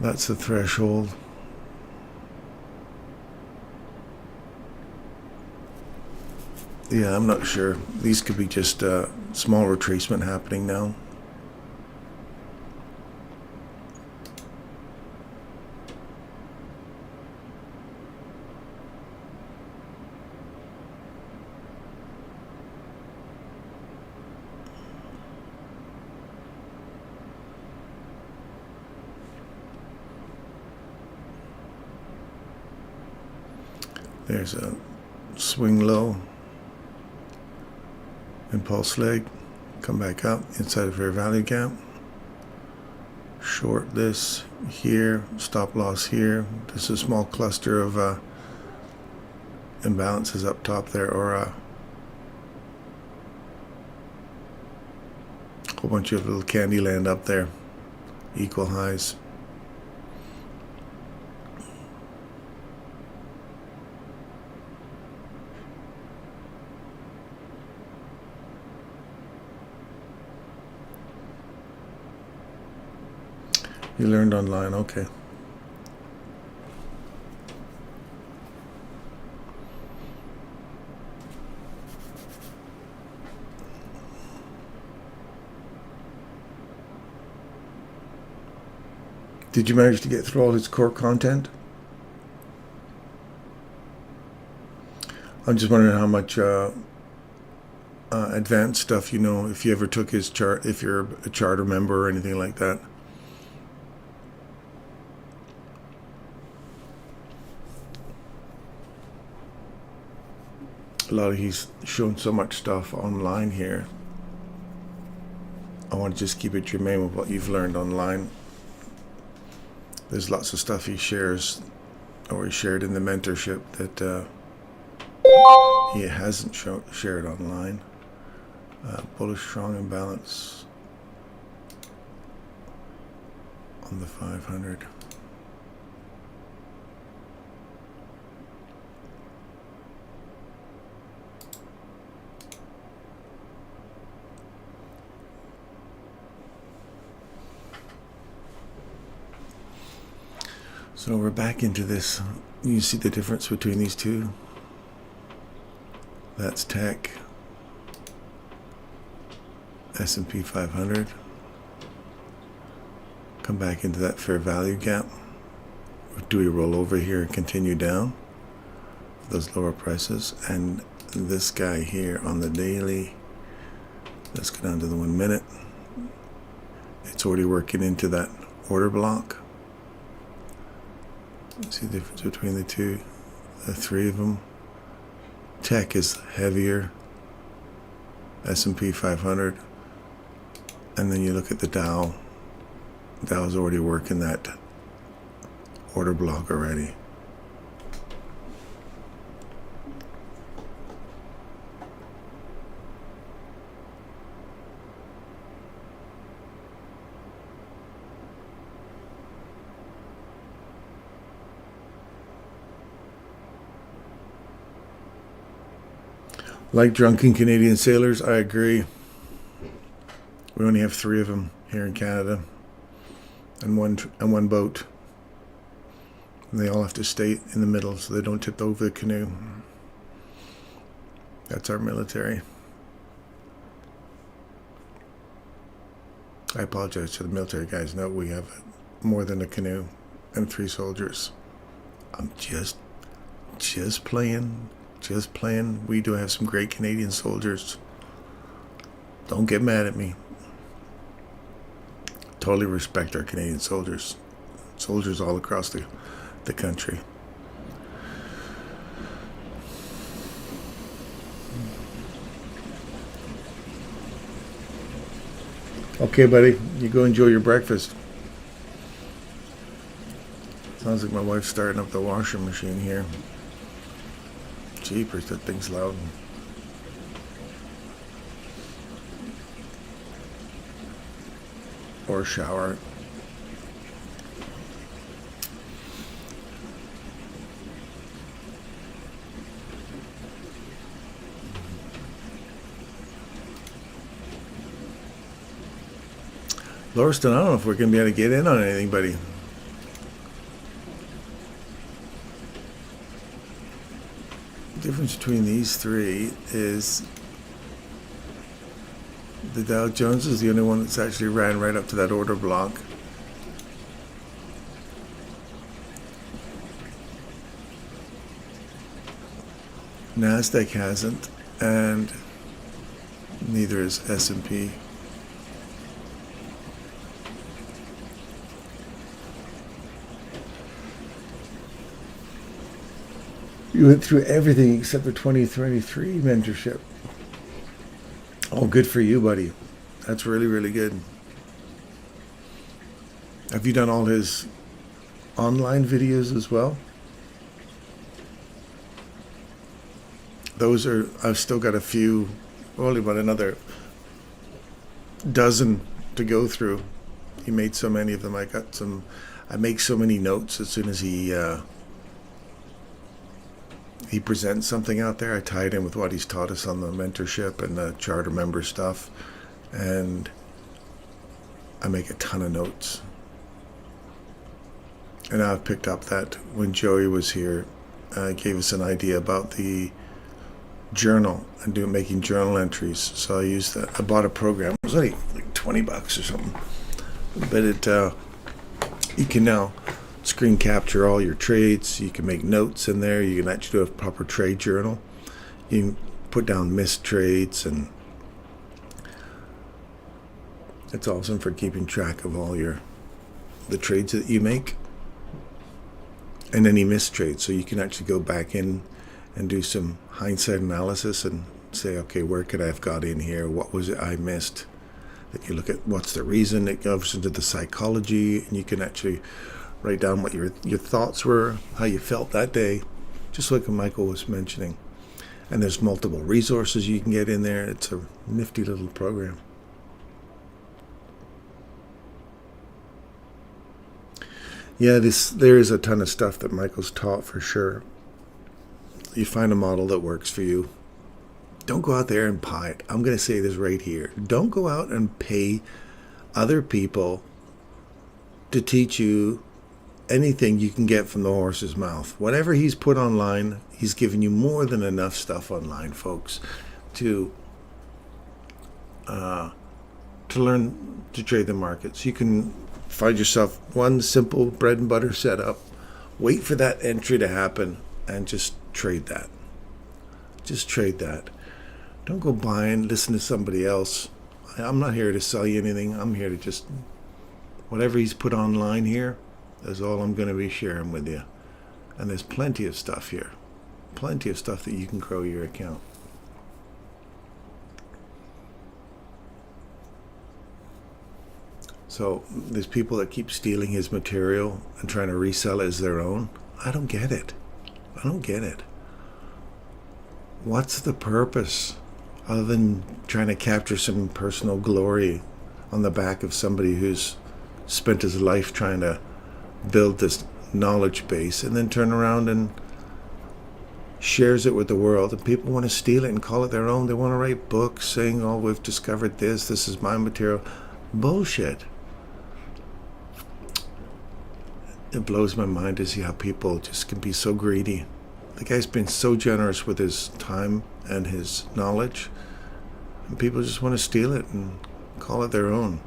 That's the threshold. Yeah, I'm not sure. These could be just small retracement happening now. There's a swing low, impulse leg, come back up inside a fair value gap, short this here, stop loss here. There's a small cluster of imbalances up top there, or a whole bunch of little candy land up there, equal highs. You learned online, okay. Did you manage to get through all his core content? I'm just wondering how much advanced stuff you know, if you ever took his chart, if you're a charter member or anything like that. He's shown so much stuff online here. I want to just keep it germane with what you've learned online. There's lots of stuff he shares, or he shared in the mentorship, that he hasn't shared online. Bullish strong imbalance on the 500. So we're back into this. You see the difference between these two? That's tech, S&P 500. Come back into that fair value gap. Do we roll over here and continue down for those lower prices? And this guy here on the daily, let's go down to the 1 minute. It's already working into that order block. See the difference between the two, the three of them. Tech is heavier, S&P 500, and then you look at the Dow. Dow's already working that order block already. Like drunken Canadian sailors, I agree. We only have 3 of them here in Canada, and one boat. And they all have to stay in the middle so they don't tip over the canoe. That's our military. I apologize to the military guys. No, we have more than a canoe and 3 soldiers. I'm just playing. Just playing. We do have some great Canadian soldiers. Don't get mad at me. Totally respect our Canadian soldiers. Soldiers all across the country. Okay, buddy. You go enjoy your breakfast. Sounds like my wife's starting up the washing machine here. Jeepers, that thing's loud. Or shower. Lauriston, I don't know if we're going to be able to get in on anything, buddy. The difference between these 3 is the Dow Jones is the only one that's actually ran right up to that order block. NASDAQ hasn't, and neither is S&P. You went through everything except the 2023 mentorship. Oh, good for you, buddy. That's really, really good. Have you done all his online videos as well? Those are, I've still got a few, only about another dozen to go through. He made so many of them. I make so many notes as soon as he presents something out there. I tie it in with what he's taught us on the mentorship and the charter member stuff, and I make a ton of notes. And I've picked up that when Joey was here, gave us an idea about the journal and making journal entries. So I used that. I bought a program. It was only like $20 or something, but you can now screen capture all your trades. You can make notes in there. You can actually do a proper trade journal. You can put down missed trades, and it's awesome for keeping track of all the trades that you make and any missed trades. So you can actually go back in and do some hindsight analysis and say, okay, where could I have got in here? What was it I missed? That you look at what's the reason. It goes into the psychology, and you can actually write down what your thoughts were, how you felt that day, just like Michael was mentioning. And there's multiple resources you can get in there. It's a nifty little program. Yeah, there is a ton of stuff that Michael's taught for sure. You find a model that works for you. Don't go out there and pie it. I'm going to say this right here. Don't go out and pay other people to teach you anything you can get from the horse's mouth. Whatever he's put online, he's given you more than enough stuff online, folks, to learn to trade the markets. You can find yourself one simple bread and butter setup, wait for that entry to happen, and just trade that. Just trade that. Don't go buying, listen to somebody else. I'm not here to sell you anything. I'm here to just, whatever he's put online here, that's all I'm going to be sharing with you. And there's plenty of stuff here. Plenty of stuff that you can grow your account. So there's people that keep stealing his material and trying to resell it as their own. I don't get it. I don't get it. What's the purpose other than trying to capture some personal glory on the back of somebody who's spent his life trying to build this knowledge base and then turn around and shares it with the world, and people want to steal it and call it their own. They want to write books saying, oh, we've discovered this is my material. Bullshit. It blows my mind to see how people just can be so greedy. The guy's been so generous with his time and his knowledge, and people just want to steal it and call it their own.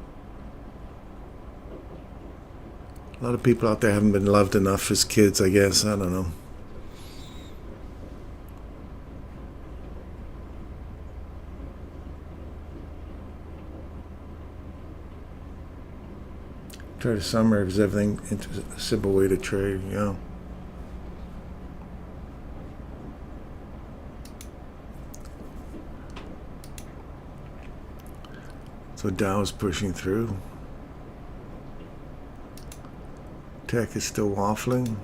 A lot of people out there haven't been loved enough as kids, I guess. I don't know. Try to summarize everything into a simple way to trade, yeah. So Dow's pushing through. Tech is still waffling.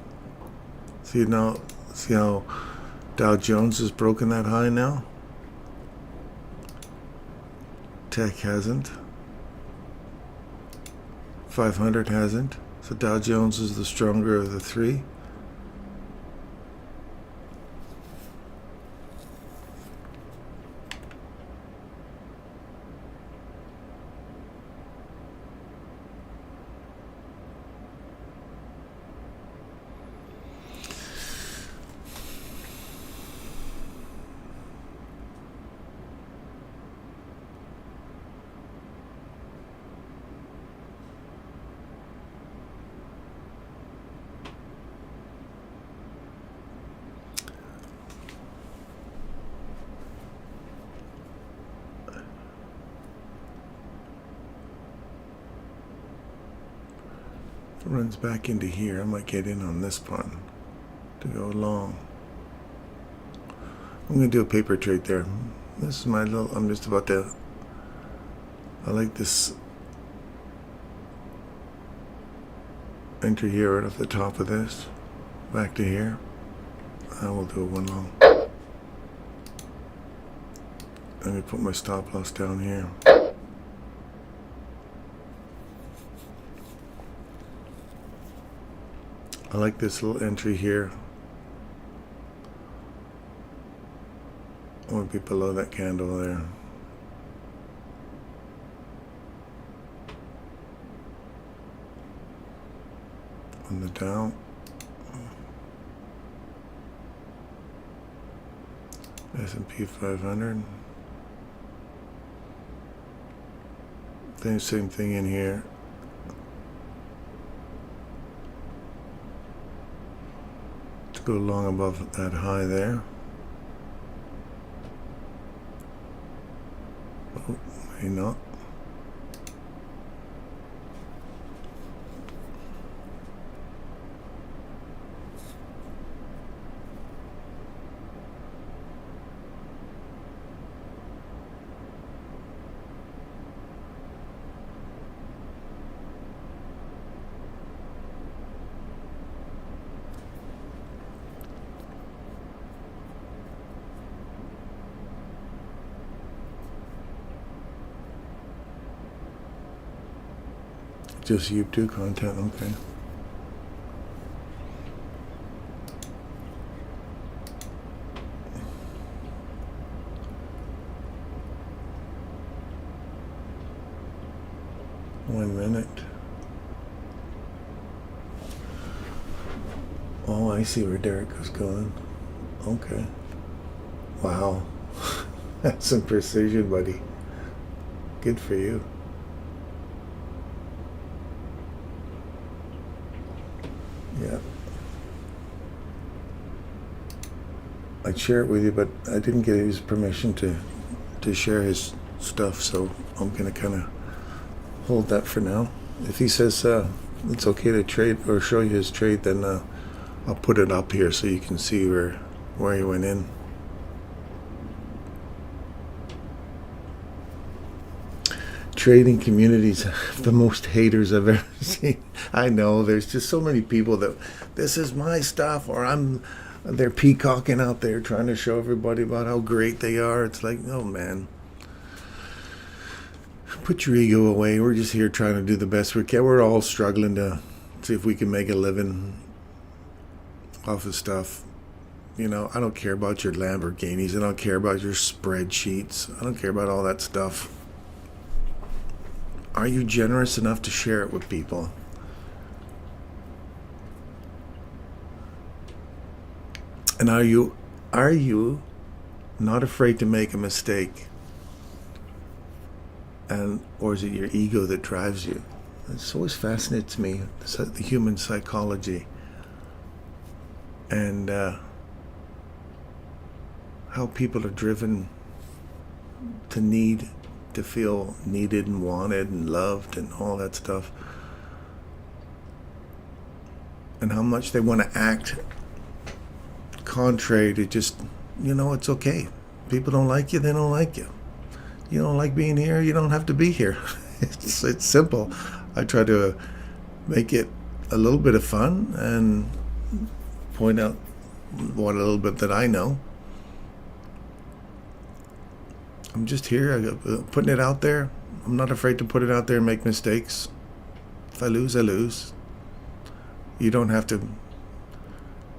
See how Dow Jones has broken that high now? Tech hasn't. 500 hasn't. So Dow Jones is the stronger of the three. If it runs back into here, I might get in on this one to go long. I'm going to do a paper trade there. This is my little, I'm just about to, I like this entry here right off the top of this, back to here. I will do a one long. I'm going to put my stop loss down here. I like this little entry here. I want to be below that candle there. On the Dow. S&P 500. Then same thing in here. To go long above that high there. Oh, maybe not. Just YouTube content, okay. One minute. Oh, I see where Derek was going. Okay. Wow. That's some precision, buddy. Good for you. Yeah. I'd share it with you, but I didn't get his permission to share his stuff, so I'm going to kind of hold that for now. If he says it's okay to trade or show you his trade, then I'll put it up here so you can see where he went in. Trading communities, the most haters I've ever seen. I know there's just so many people that this is my stuff, or they're peacocking out there trying to show everybody about how great they are. It's like, no, man. Put your ego away. We're just here trying to do the best we can. We're all struggling to see if we can make a living off of stuff. You know, I don't care about your Lamborghinis. I don't care about your spreadsheets. I don't care about all that stuff. Are you generous enough to share it with people? And are you not afraid to make a mistake? Or is it your ego that drives you? It's always fascinated to me, the human psychology, and how people are driven to feel needed and wanted and loved and all that stuff, and how much they want to act contrary to just, it's okay. People don't like you, they don't like you. You don't like being here, you don't have to be here. It's simple. I try to make it a little bit of fun and point out what a little bit that I know. I'm just here, putting it out there. I'm not afraid to put it out there and make mistakes. If I lose, I lose. You don't have to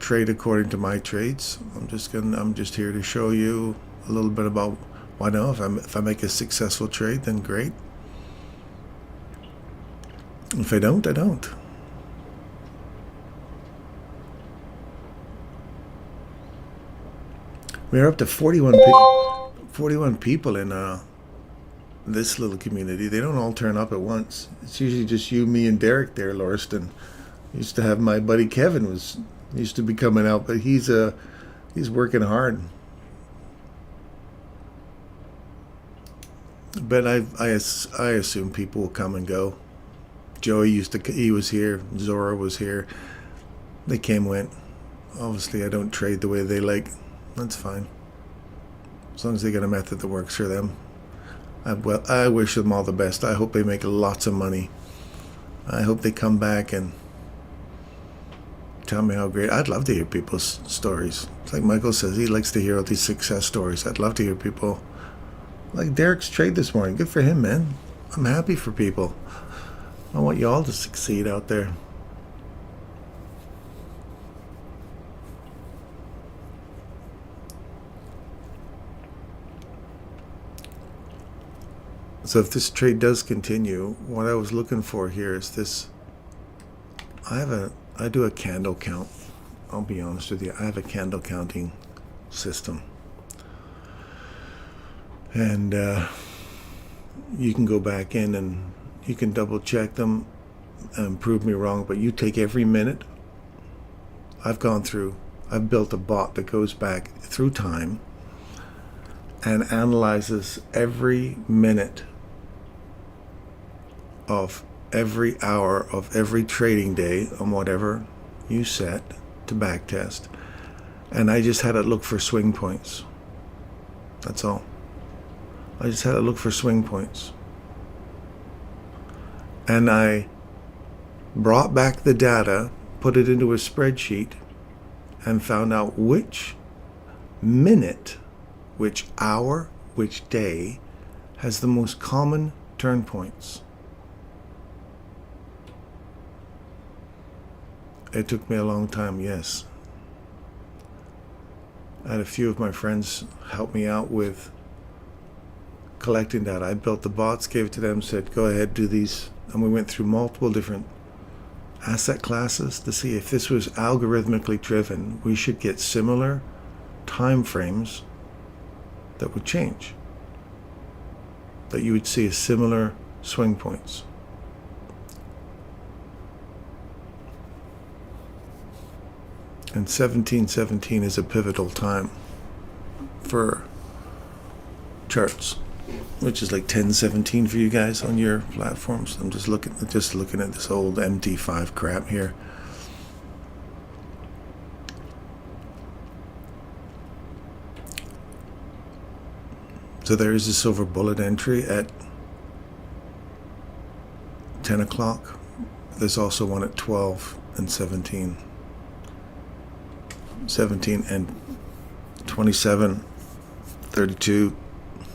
trade according to my trades. I'm just here to show you a little bit about why no. If I make a successful trade, then great. If I don't, I don't. We're up to 41 people in this little community. They don't all turn up at once. It's usually just you, me, and Derek there, Lauriston. Used to have my buddy Kevin used to be coming out, but he's working hard. But I assume people will come and go. Joey he was here. Zora was here. They came, went. Obviously, I don't trade the way they like. That's fine. As long as they got a method that works for them. I wish them all the best. I hope they make lots of money. I hope they come back and tell me how great. I'd love to hear people's stories. It's like Michael says, he likes to hear all these success stories. I'd love to hear people. Like Derek's trade this morning. Good for him, man. I'm happy for people. I want you all to succeed out there. So if this trade does continue, what I was looking for here is this. I do a candle count. I'll be honest with you. I have a candle counting system. And you can go back in and you can double check them and prove me wrong, but you take every minute. I've built a bot that goes back through time and analyzes every minute of every hour of every trading day on whatever you set to backtest. And I just had it look for swing points. That's all. I just had to look for swing points. And I brought back the data, put it into a spreadsheet, and found out which minute, which hour, which day has the most common turn points. It took me a long time, yes. I had a few of my friends help me out with collecting data. I built the bots, gave it to them, said, go ahead, do these. And we went through multiple different asset classes to see if this was algorithmically driven, we should get similar time frames that would change, that you would see a similar swing points. And 1717 is a pivotal time for charts, which is like 1017 for you guys on your platforms. I'm just looking at this old MD5 crap here. So there is a silver bullet entry at 10 o'clock. There's also one at 12 and 17. 17 and 27, 32,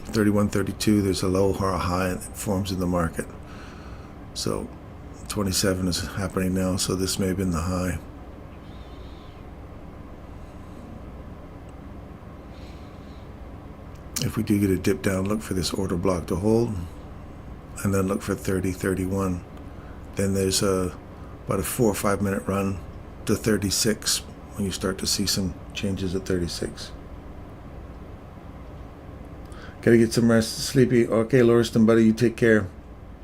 31, 32. There's a low or a high that forms in the market. So 27 is happening now, so this may have been the high. If we do get a dip down, look for this order block to hold, and then look for 30, 31. Then there's about a 4 or 5 minute run to 36 when you start to see some changes at 36. Gotta get some rest. Sleepy. Okay, Lauriston, buddy, you take care.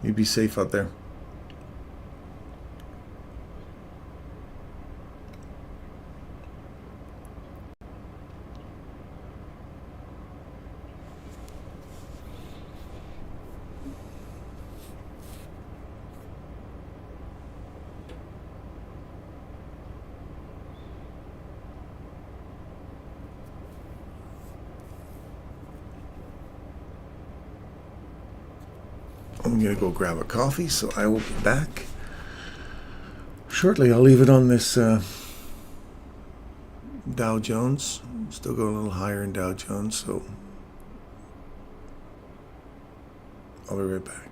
You be safe out there. I'm going to go grab a coffee, so I will be back shortly. I'll leave it on this Dow Jones. Still going a little higher in Dow Jones, so I'll be right back.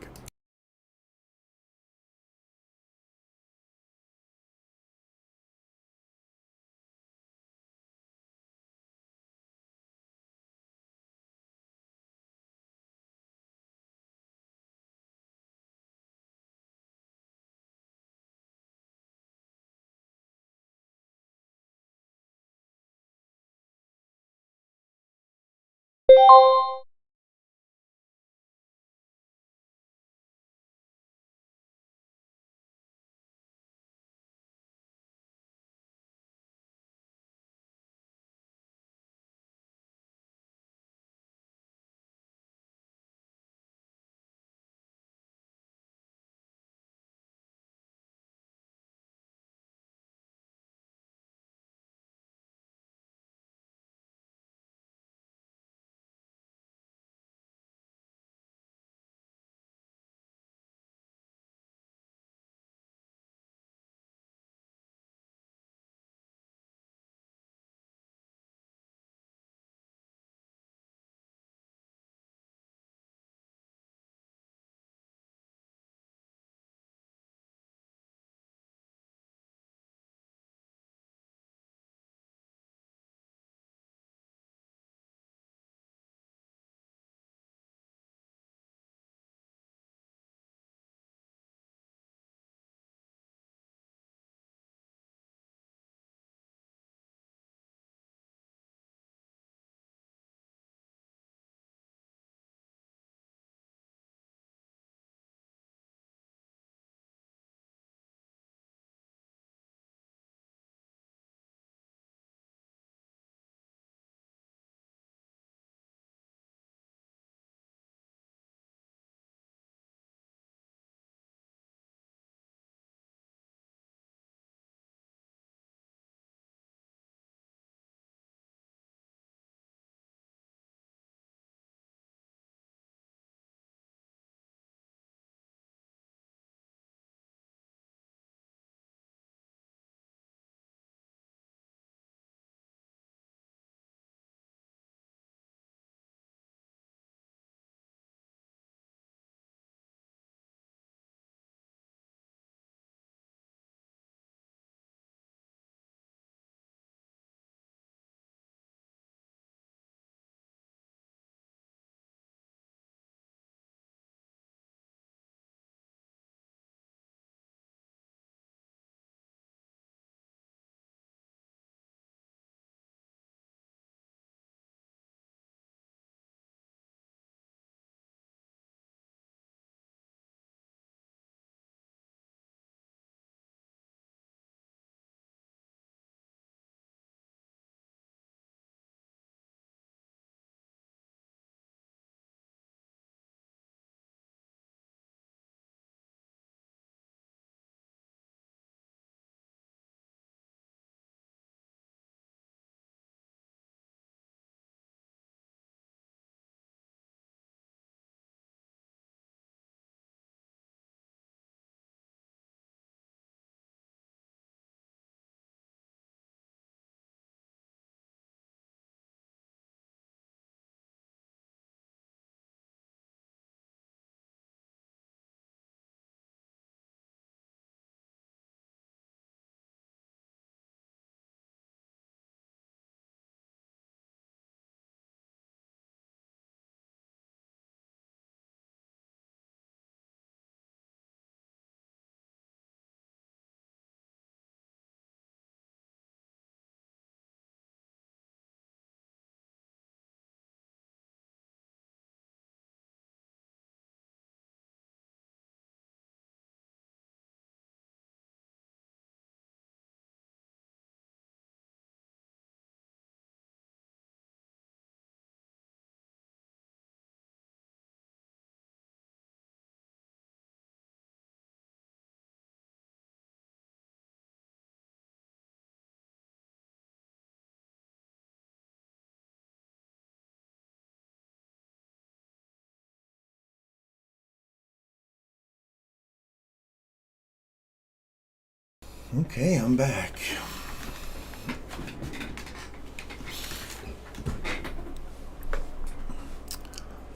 Okay, I'm back.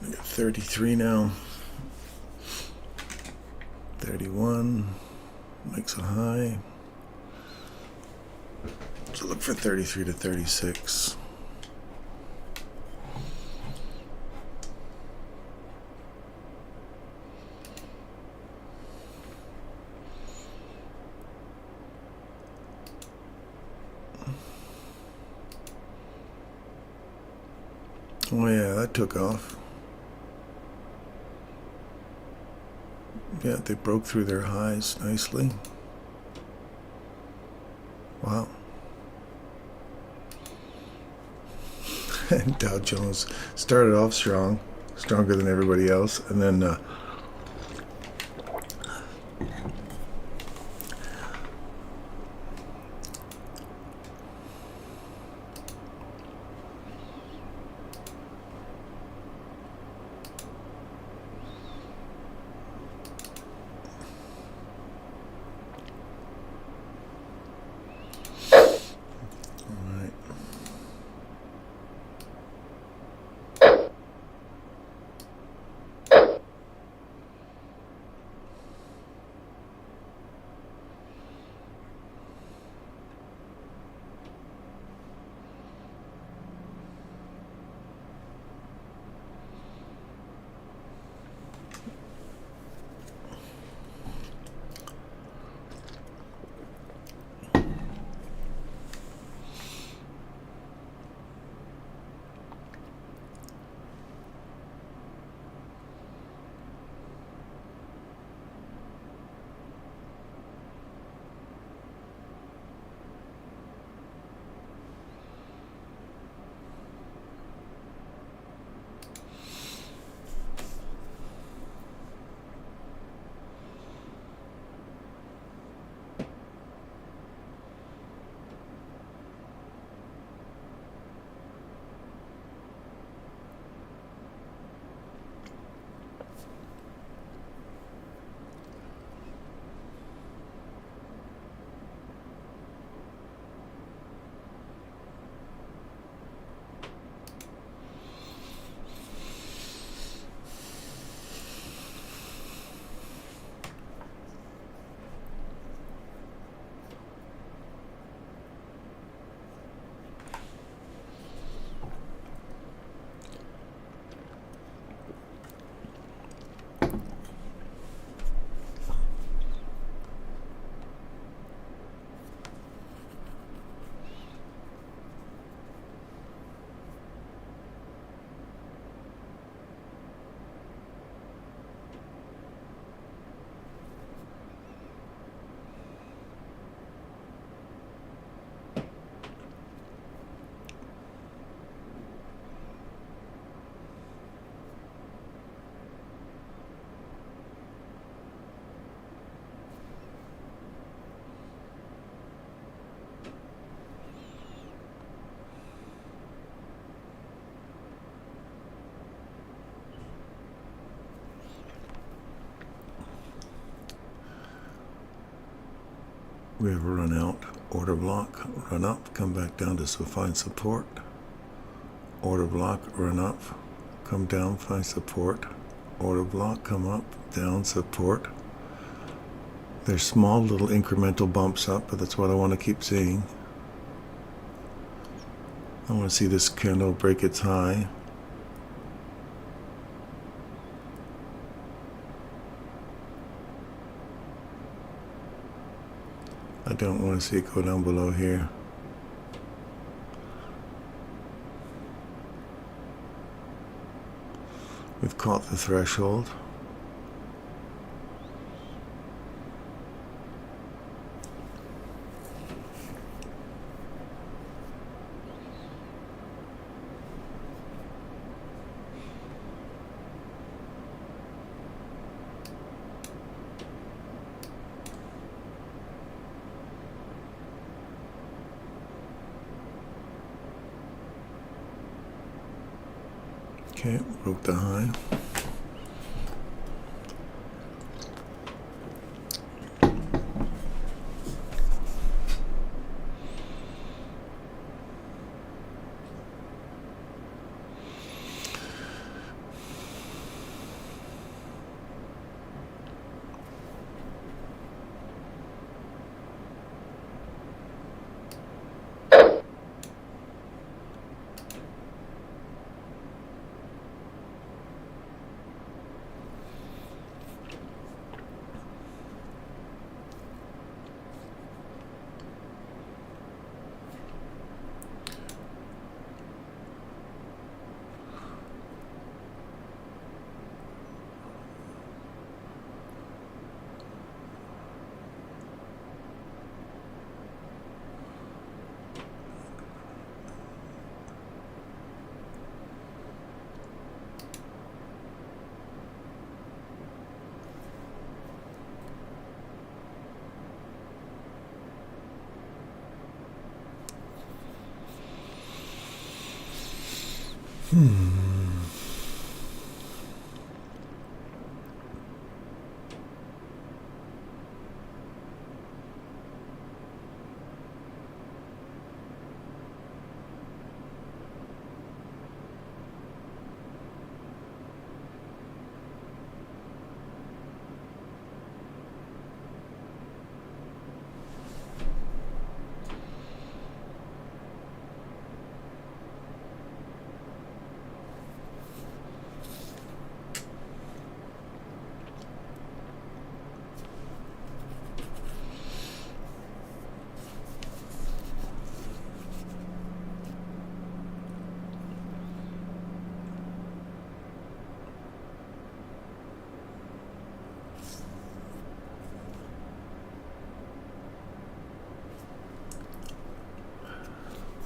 I got 33 now. 31 makes a high. So look for 33 to 36. Oh yeah, that took off. Yeah, they broke through their highs nicely. Wow. And Dow Jones started off strong, stronger than everybody else, and then we have a run out, order block, run up, come back down to find support, order block, run up, come down, find support, order block, come up, down, support. There's small little incremental bumps up, but that's what I want to keep seeing. I want to see this candle break its high. I don't want to see it go down below here. We've caught the threshold. Okay, broke the high.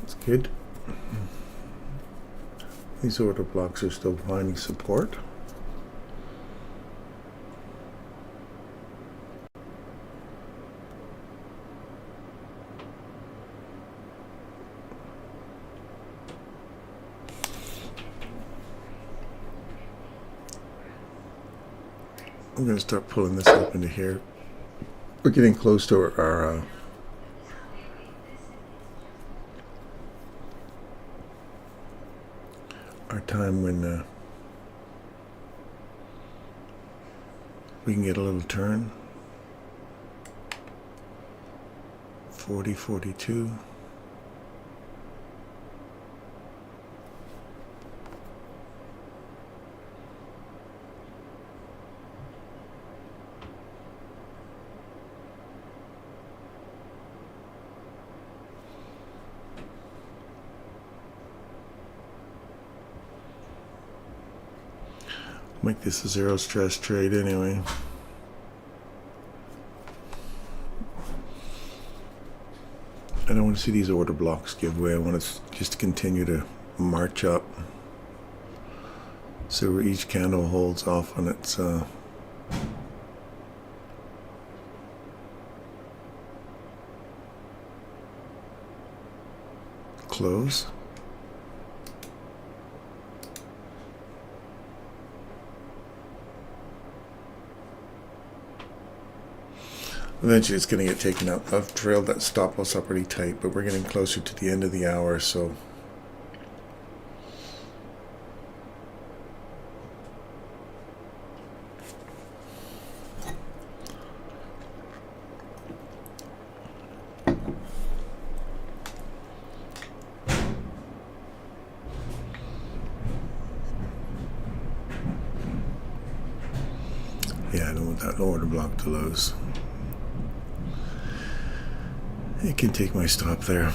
That's good. These order blocks are still finding support. I'm going to start pulling this up into here. We're getting close to our time when we can get a little turn. 40, 42. Make this a zero stress trade anyway. I don't want to see these order blocks give way. I want us just to continue to march up. So where each candle holds off on its close. Eventually it's going to get taken out. I've trailed that stop loss up pretty tight, but we're getting closer to the end of the hour, so yeah, I don't want that order block to lose. It can take my stop there.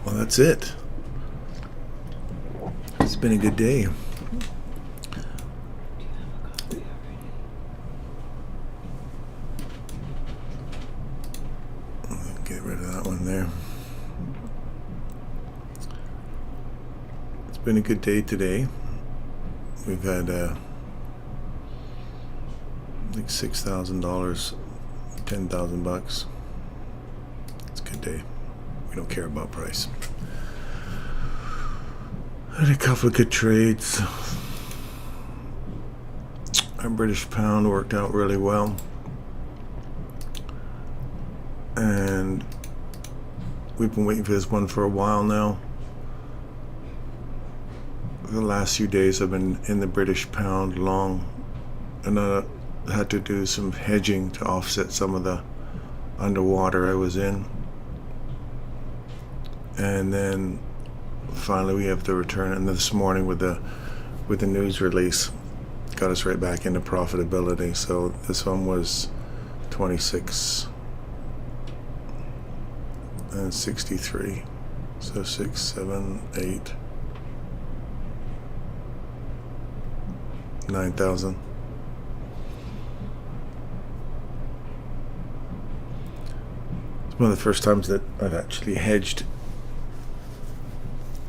Well, that's it. It's been a good day. Get rid of that one there. It's been a good day today. We've had like $6,000, $10,000. It's a good day. We don't care about price. Had a couple of good trades. Our British pound worked out really well. And we've been waiting for this one for a while now. The last few days I've been in the British pound long, and I had to do some hedging to offset some of the underwater I was in. And then finally we have the return, and this morning with the news release got us right back into profitability. So this one was 26 and 63. So 6, 7, 8, 9,000. It's one of the first times that I've actually hedged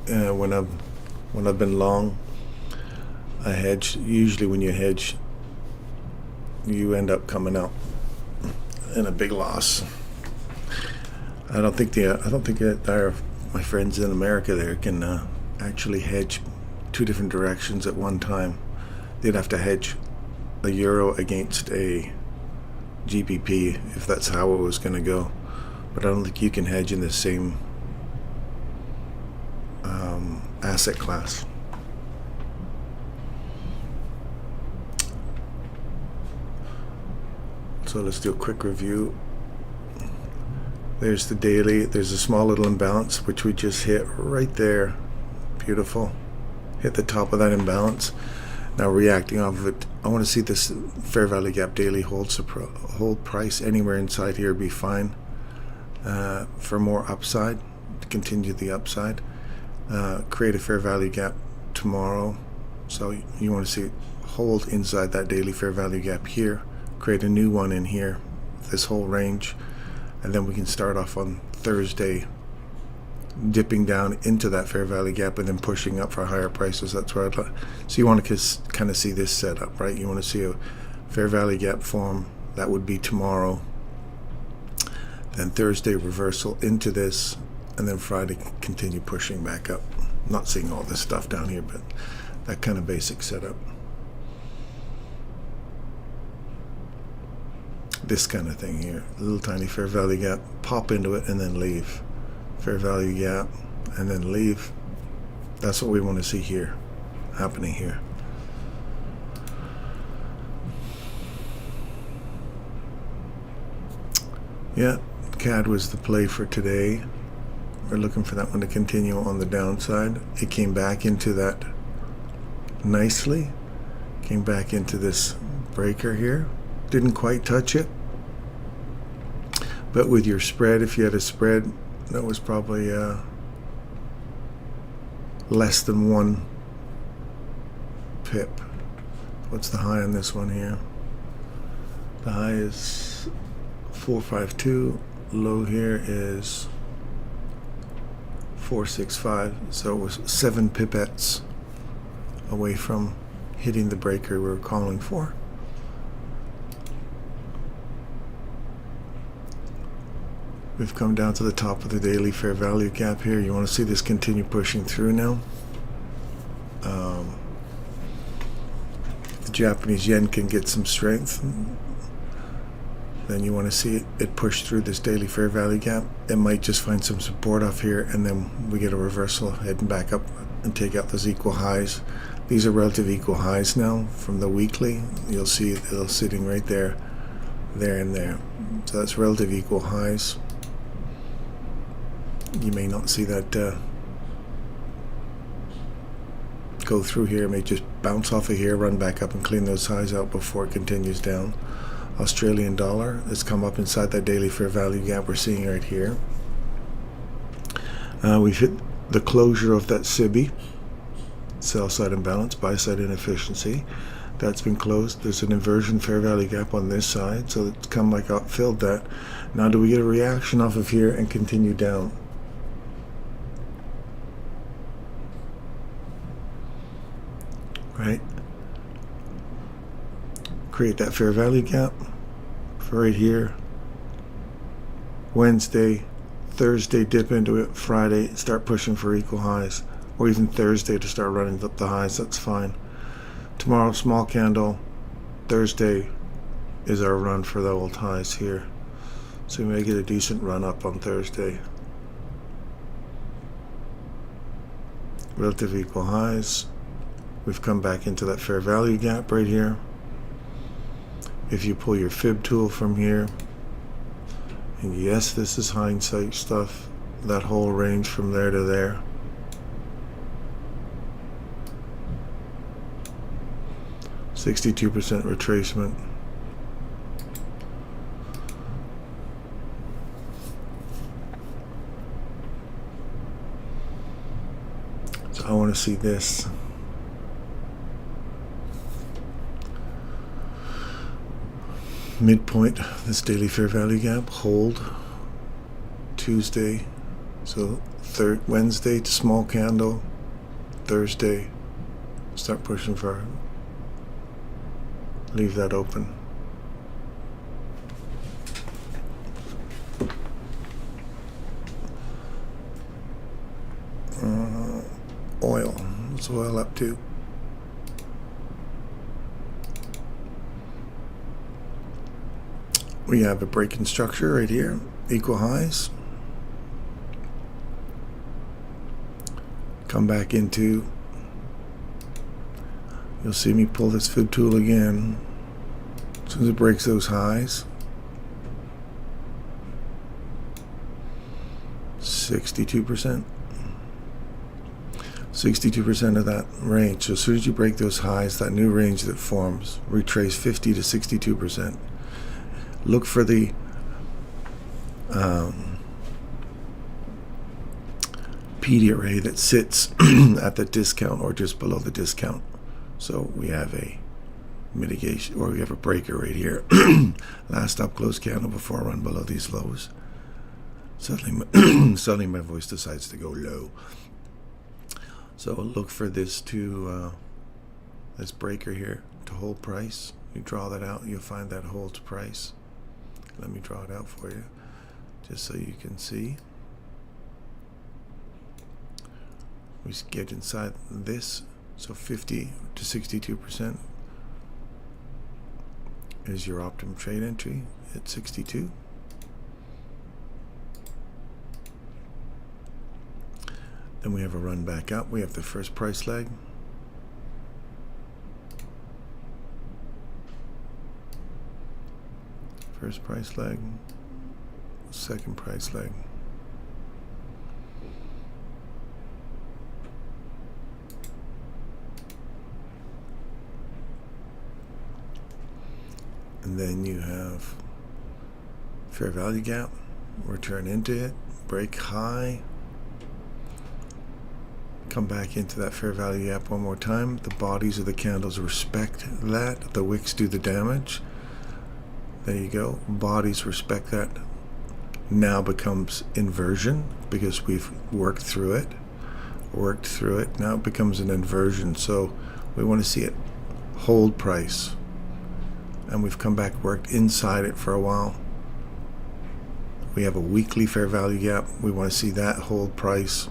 when I've been long. I hedge. Usually when you hedge, you end up coming out in a big loss. I don't think my friends in America there can actually hedge two different directions at one time. They'd have to hedge a euro against a GBP if that's how it was going to go. But I don't think you can hedge in the same asset class. So let's do a quick review. There's the daily. There's a small little imbalance which we just hit right there. Beautiful. Hit the top of that imbalance. Now reacting off of it, I want to see this fair value gap daily hold price anywhere inside here be fine. For more upside, to continue the upside. Create a fair value gap tomorrow. So you want to see it hold inside that daily fair value gap here. Create a new one in here, this whole range, and then we can start off on Thursday dipping down into that fair value gap and then pushing up for higher prices. That's where I'd like. So you want to kind of see this setup, right? You want to see a fair value gap form. That would be tomorrow. Then Thursday reversal into this, and then Friday continue pushing back up. I'm not seeing all this stuff down here, but that kind of basic setup. This kind of thing here, a little tiny fair value gap, pop into it and then leave. Fair value gap and then leave. That's what we want to see here, happening here. Yeah, CAD was the play for today. We're looking for that one to continue on the downside. It came back into that nicely. Came back into this breaker here. Didn't quite touch it. But with your spread, if you had a spread, that was probably less than 1 pip. What's the high on this one here? The high is 452. Low here is 465. So it was 7 pipettes away from hitting the breaker we were calling for. We've come down to the top of the daily fair value gap here. You want to see this continue pushing through now. The Japanese yen can get some strength. Then you want to see it push through this daily fair value gap. It might just find some support off here, and then we get a reversal heading back up and take out those equal highs. These are relative equal highs now from the weekly. You'll see it'll sitting right there, there and there. So that's relative equal highs. You may not see that go through here. It may just bounce off of here, run back up and clean those highs out before it continues down. Australian dollar has come up inside that daily fair value gap we're seeing right here. We've hit the closure of that SIBI, sell side imbalance, buy side inefficiency. That's been closed. There's an inversion fair value gap on this side, so it's come like out, filled that. Now do we get a reaction off of here and continue down? Right? Create that fair value gap for right here. Wednesday, Thursday, dip into it. Friday, start pushing for equal highs, or even Thursday to start running up the highs. That's fine. Tomorrow, small candle. Thursday is our run for the old highs here, so we may get a decent run up on Thursday. Relative equal highs. We've come back into that fair value gap right here. If you pull your fib tool from here, and yes, this is hindsight stuff, that whole range from there to there. (62% retracement). to see this. Midpoint, this daily fair value gap, hold Tuesday, so Wednesday to small candle, Thursday start pushing for, leave that open. Oil, what's oil up to? We have a break-in structure right here, equal highs. Come back into, you'll see me pull this food tool again. As soon as it breaks those highs, 62%. 62% of that range. So as soon as you break those highs, that new range that forms, retrace 50 to 62%. Look for the PD array that sits at the discount or just below the discount. So we have a mitigation, or we have a breaker right here. Last up close candle before I run below these lows. Suddenly my voice decides to go low. So look for this to this breaker here to hold price. You draw that out, you'll find that holds price. Let me draw it out for you, just so you can see. We get inside this, so 50 to 62% is your optimum trade entry at 62. Then we have a run back up. We have the first price leg. First price leg, second price leg. And then you have fair value gap, return into it, break high, come back into that fair value gap one more time. The bodies of the candles respect that. The wicks do the damage. There you go. Bodies respect that. Now becomes inversion because we've worked through it. Now it becomes an inversion. So we want to see it hold price. And we've come back, worked inside it for a while. We have a weekly fair value gap. We want to see that hold price.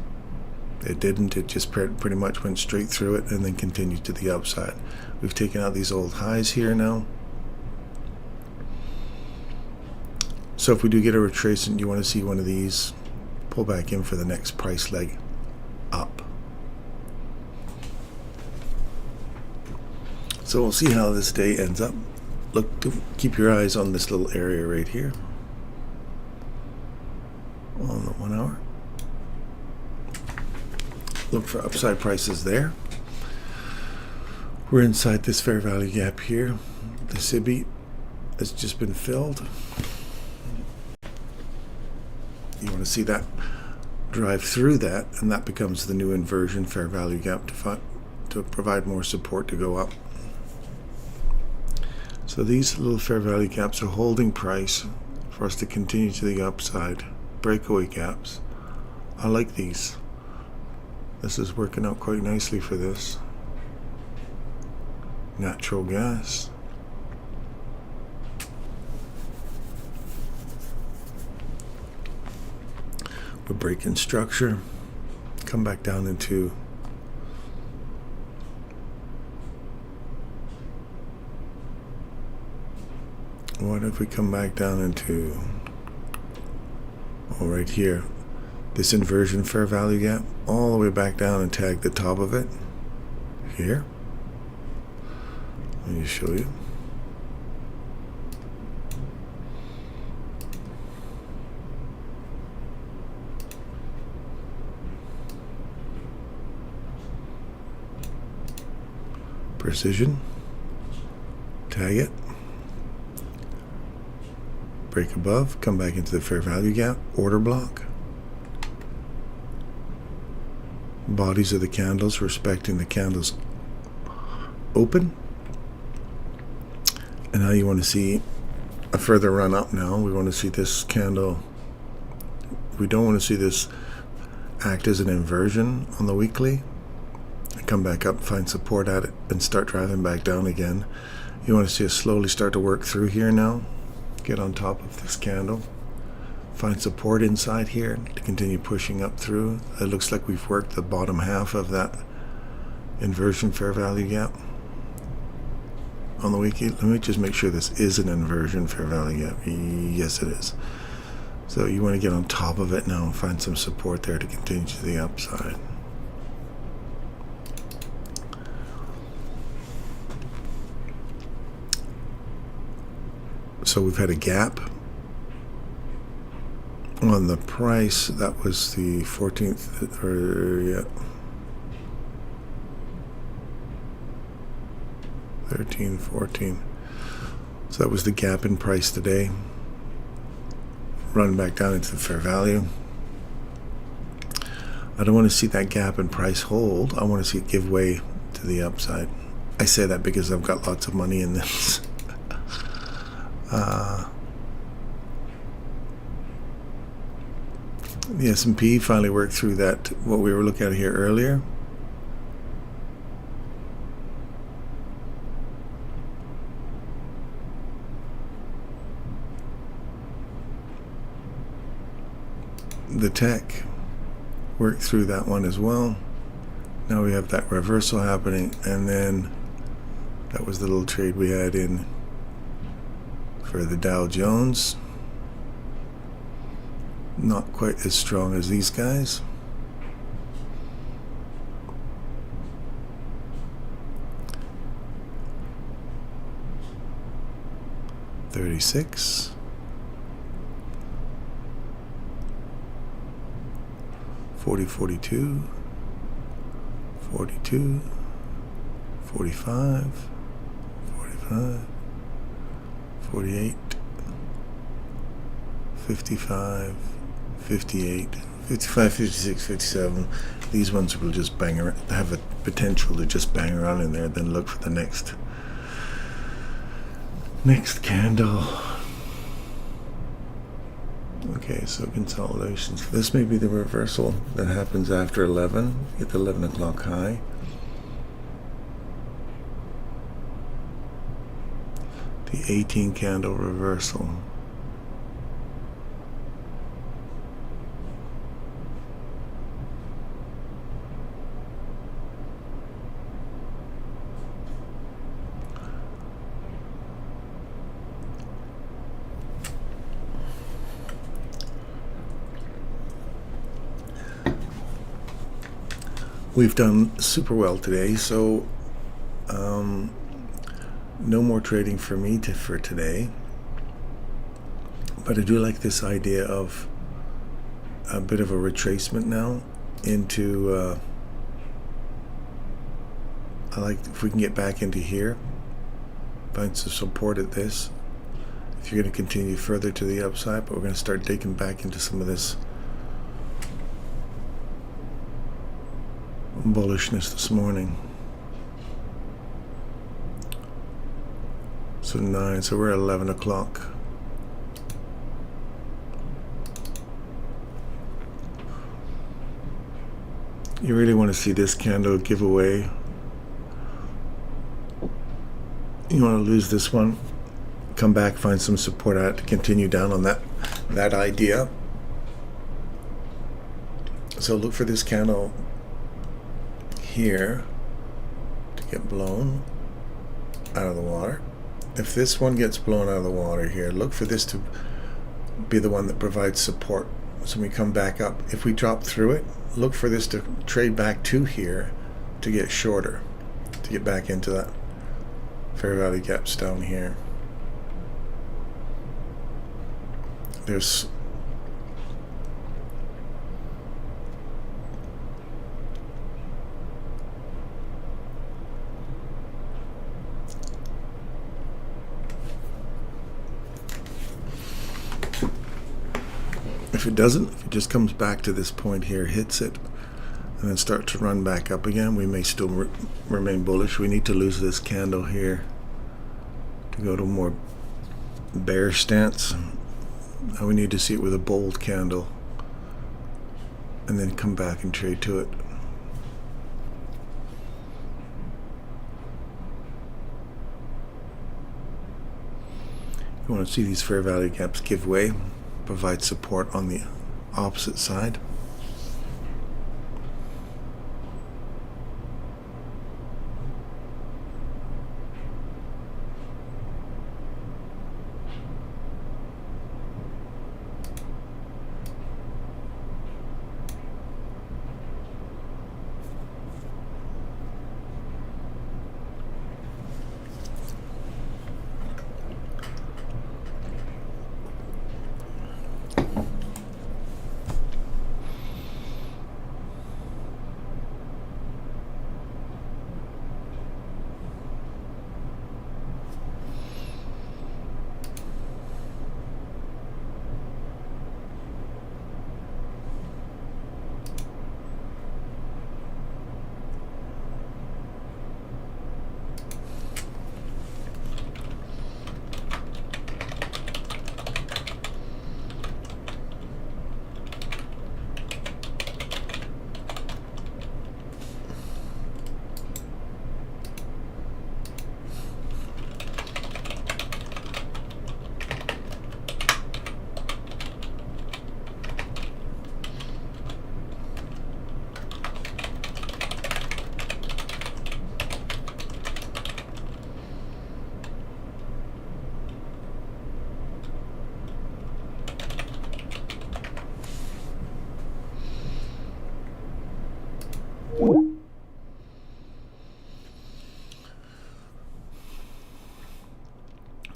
It didn't. It just pretty much went straight through it and then continued to the upside. We've taken out these old highs here now. So if we do get a retracement, you want to see one of these pull back in for the next price leg up. So we'll see how this day ends up. Look, keep your eyes on this little area right here on the 1 hour. Look for upside prices there. We're inside this fair value gap here. The SIBI has just been filled. You want to see that drive through that, and that becomes the new inversion fair value gap to provide more support to go up. So these little fair value gaps are holding price for us to continue to the upside. Breakaway gaps. I like these. This is working out quite nicely for this. Natural gas. We're breaking structure. Come back down into what if we come back down into right here, this inversion fair value gap, all the way back down and tag the top of it here. Let me show you. Precision, tag it, break above, come back into the fair value gap, order block, bodies of the candles, respecting the candles open. And now you want to see a further run up now. We want to see this candle. We don't want to see this act as an inversion on the weekly and come back up, find support at it, and start driving back down again. You want to see us slowly start to work through here now. Get on top of this candle. Find support inside here to continue pushing up through. It looks like we've worked the bottom half of that inversion fair value gap on the weekly. Let me just make sure this is an inversion fair value gap. Yes, it is. So you want to get on top of it now and find some support there to continue to the upside. So we've had a gap on the price. That was the 14th, or yeah, 13, 14. So that was the gap in price today. Run back down into the fair value. I don't want to see that gap in price hold. I want to see it give way to the upside. I say that because I've got lots of money in this. The S&P finally worked through that, what we were looking at here earlier. The tech worked through that one as well. Now we have that reversal happening, and then that was the little trade we had in for the Dow Jones. Not quite as strong as these guys. $36. 40, 42, 42, 45, 45, 48, 55, 58, 55, 56, 57. These ones will just bang around, have a potential to just bang around in there, then look for the next candle. Okay, so consolidations. This may be the reversal that happens after 11. Get the 11 o'clock high. The 18 candle reversal. We've done super well today, so no more trading for me for today. But I do like this idea of a bit of a retracement now into, I like if we can get back into here, find some support at this. If you're going to continue further to the upside, but we're going to start digging back into some of this bullishness this morning. So 9, so we're at 11 o'clock. You really want to see this candle give away. You want to lose this one, come back, find some support at it to continue down on that idea. So look for this candle here to get blown out of the water. If this one gets blown out of the water here, look for this to be the one that provides support. So when we come back up, if we drop through it, look for this to trade back to here to get shorter, to get back into that fair value gaps down here. There's if it doesn't, if it just comes back to this point here, hits it, and then start to run back up again, we may still remain bullish. We need to lose this candle here to go to more bear stance. Now we need to see it with a bold candle and then come back and trade to it. You want to see these fair value gaps give way, provide support on the opposite side.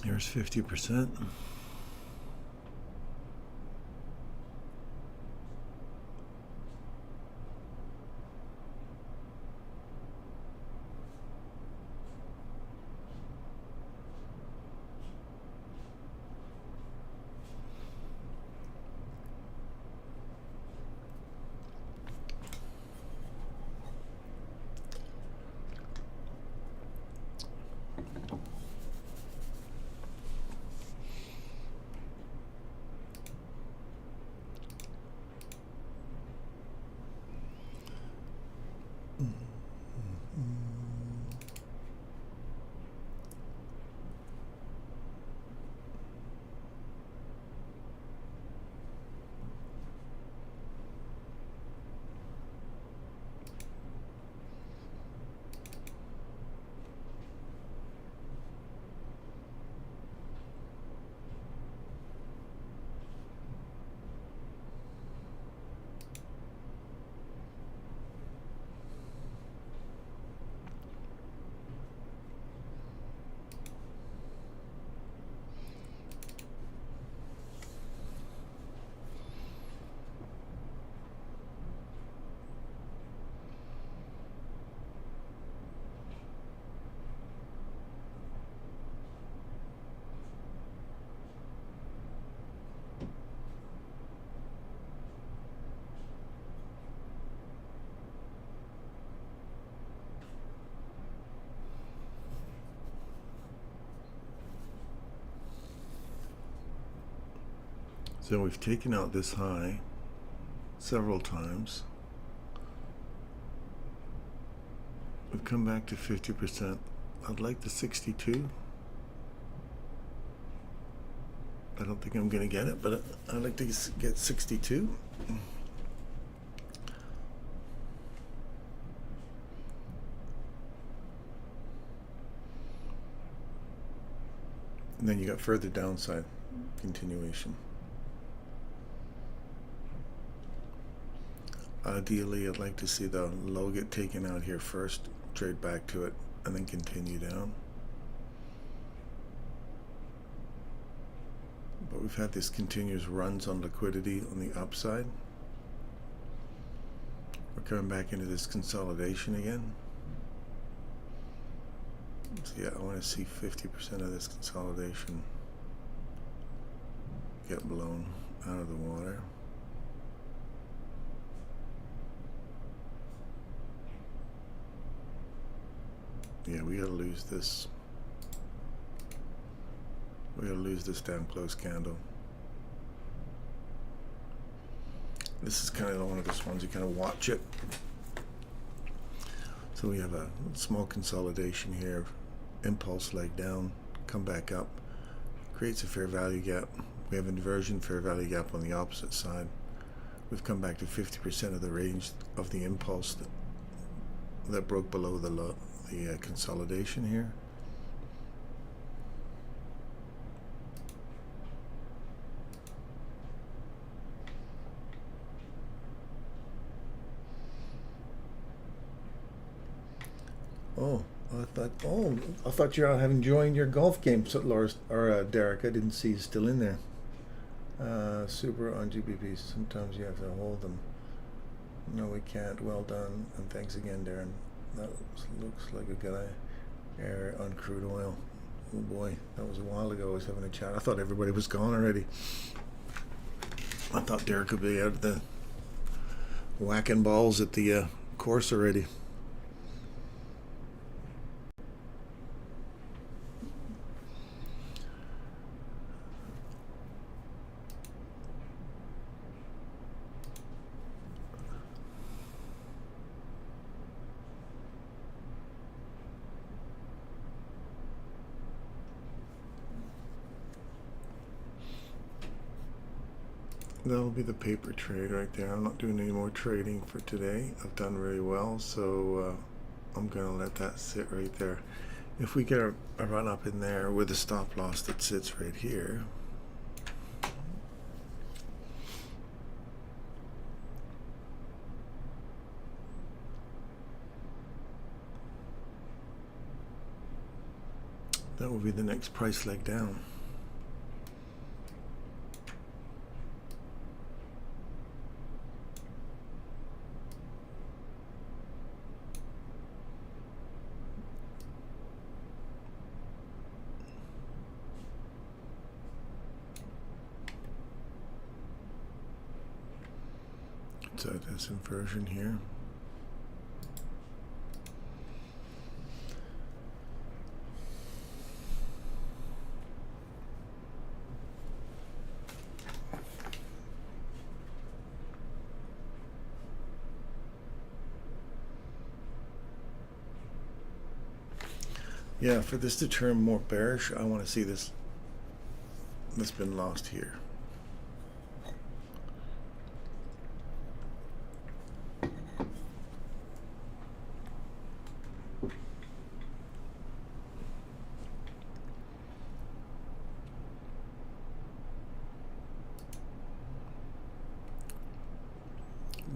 Here's 50%. So we've taken out this high several times. We've come back to 50%. I'd like the 62. I don't think I'm going to get it, but I'd like to get 62. And then you got further downside continuation. Ideally, I'd like to see the low get taken out here first, trade back to it, and then continue down. But we've had this continuous runs on liquidity on the upside. We're coming back into this consolidation again. So yeah, I want to see 50% of this consolidation get blown out of the water. Yeah, we gotta lose this. We gotta lose this down close candle. This is kind of one of those ones you kind of watch it. So we have a small consolidation here, impulse leg down, come back up, creates a fair value gap. We have inversion, fair value gap on the opposite side. We've come back to 50% of the range of the impulse that broke below the consolidation here. I thought you're out enjoying your golf game, so Derek. I didn't see you still in there. Super on GBPs. Sometimes you have to hold them. No, we can't. Well done, and thanks again, Darren. That looks like a good error on crude oil. Oh boy, that was a while ago. I was having a chat. I thought everybody was gone already. I thought Derek would be out the whacking balls at the course already. That'll be the paper trade right there. I'm not doing any more trading for today. I've done very well, so I'm going to let that sit right there. If we get a run up in there with a stop loss that sits right here, that will be the next price leg down. So this inversion here. Yeah, for this to turn more bearish, I want to see this that's been lost here.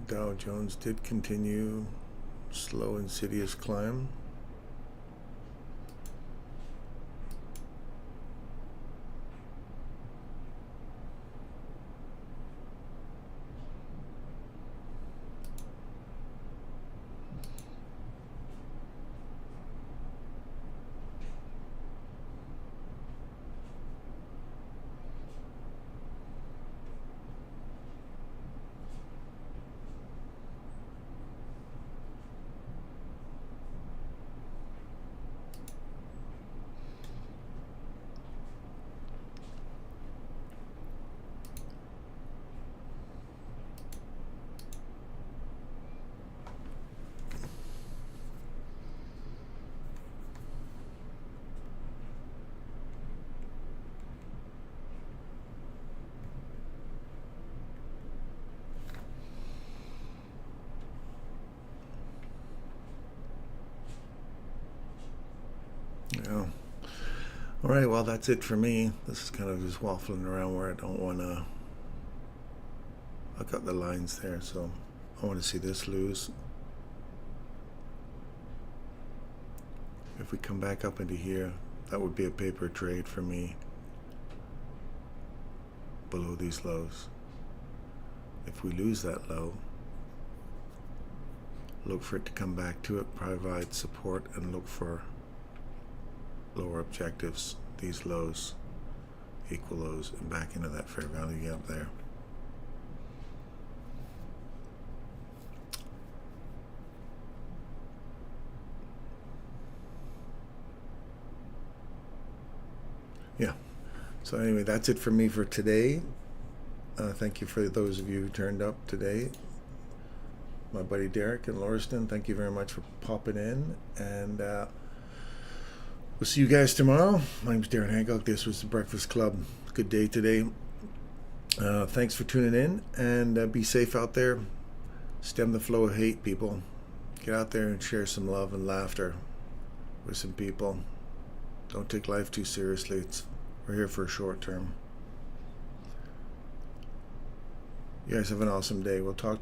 Dow Jones did continue slow, insidious climb. Yeah. All right, well, that's it for me. This is kind of just waffling around where I don't want to. I've got the lines there, so I want to see this lose. If we come back up into here, that would be a paper trade for me below these lows. If we lose that low, look for it to come back to it, provide support, and look for lower objectives, these lows, equal lows, and back into that fair value gap there. Yeah. So anyway, that's it for me for today. Thank you for those of you who turned up today. My buddy Derek in Lauriston, thank you very much for popping in. And we'll see you guys tomorrow. My name's Darren Hancock. This was the Breakfast Club. Good day today. Thanks for tuning in, and be safe out there. Stem the flow of hate, people. Get out there and share some love and laughter with some people. Don't take life too seriously. We're here for a short term. You guys have an awesome day. We'll talk to you.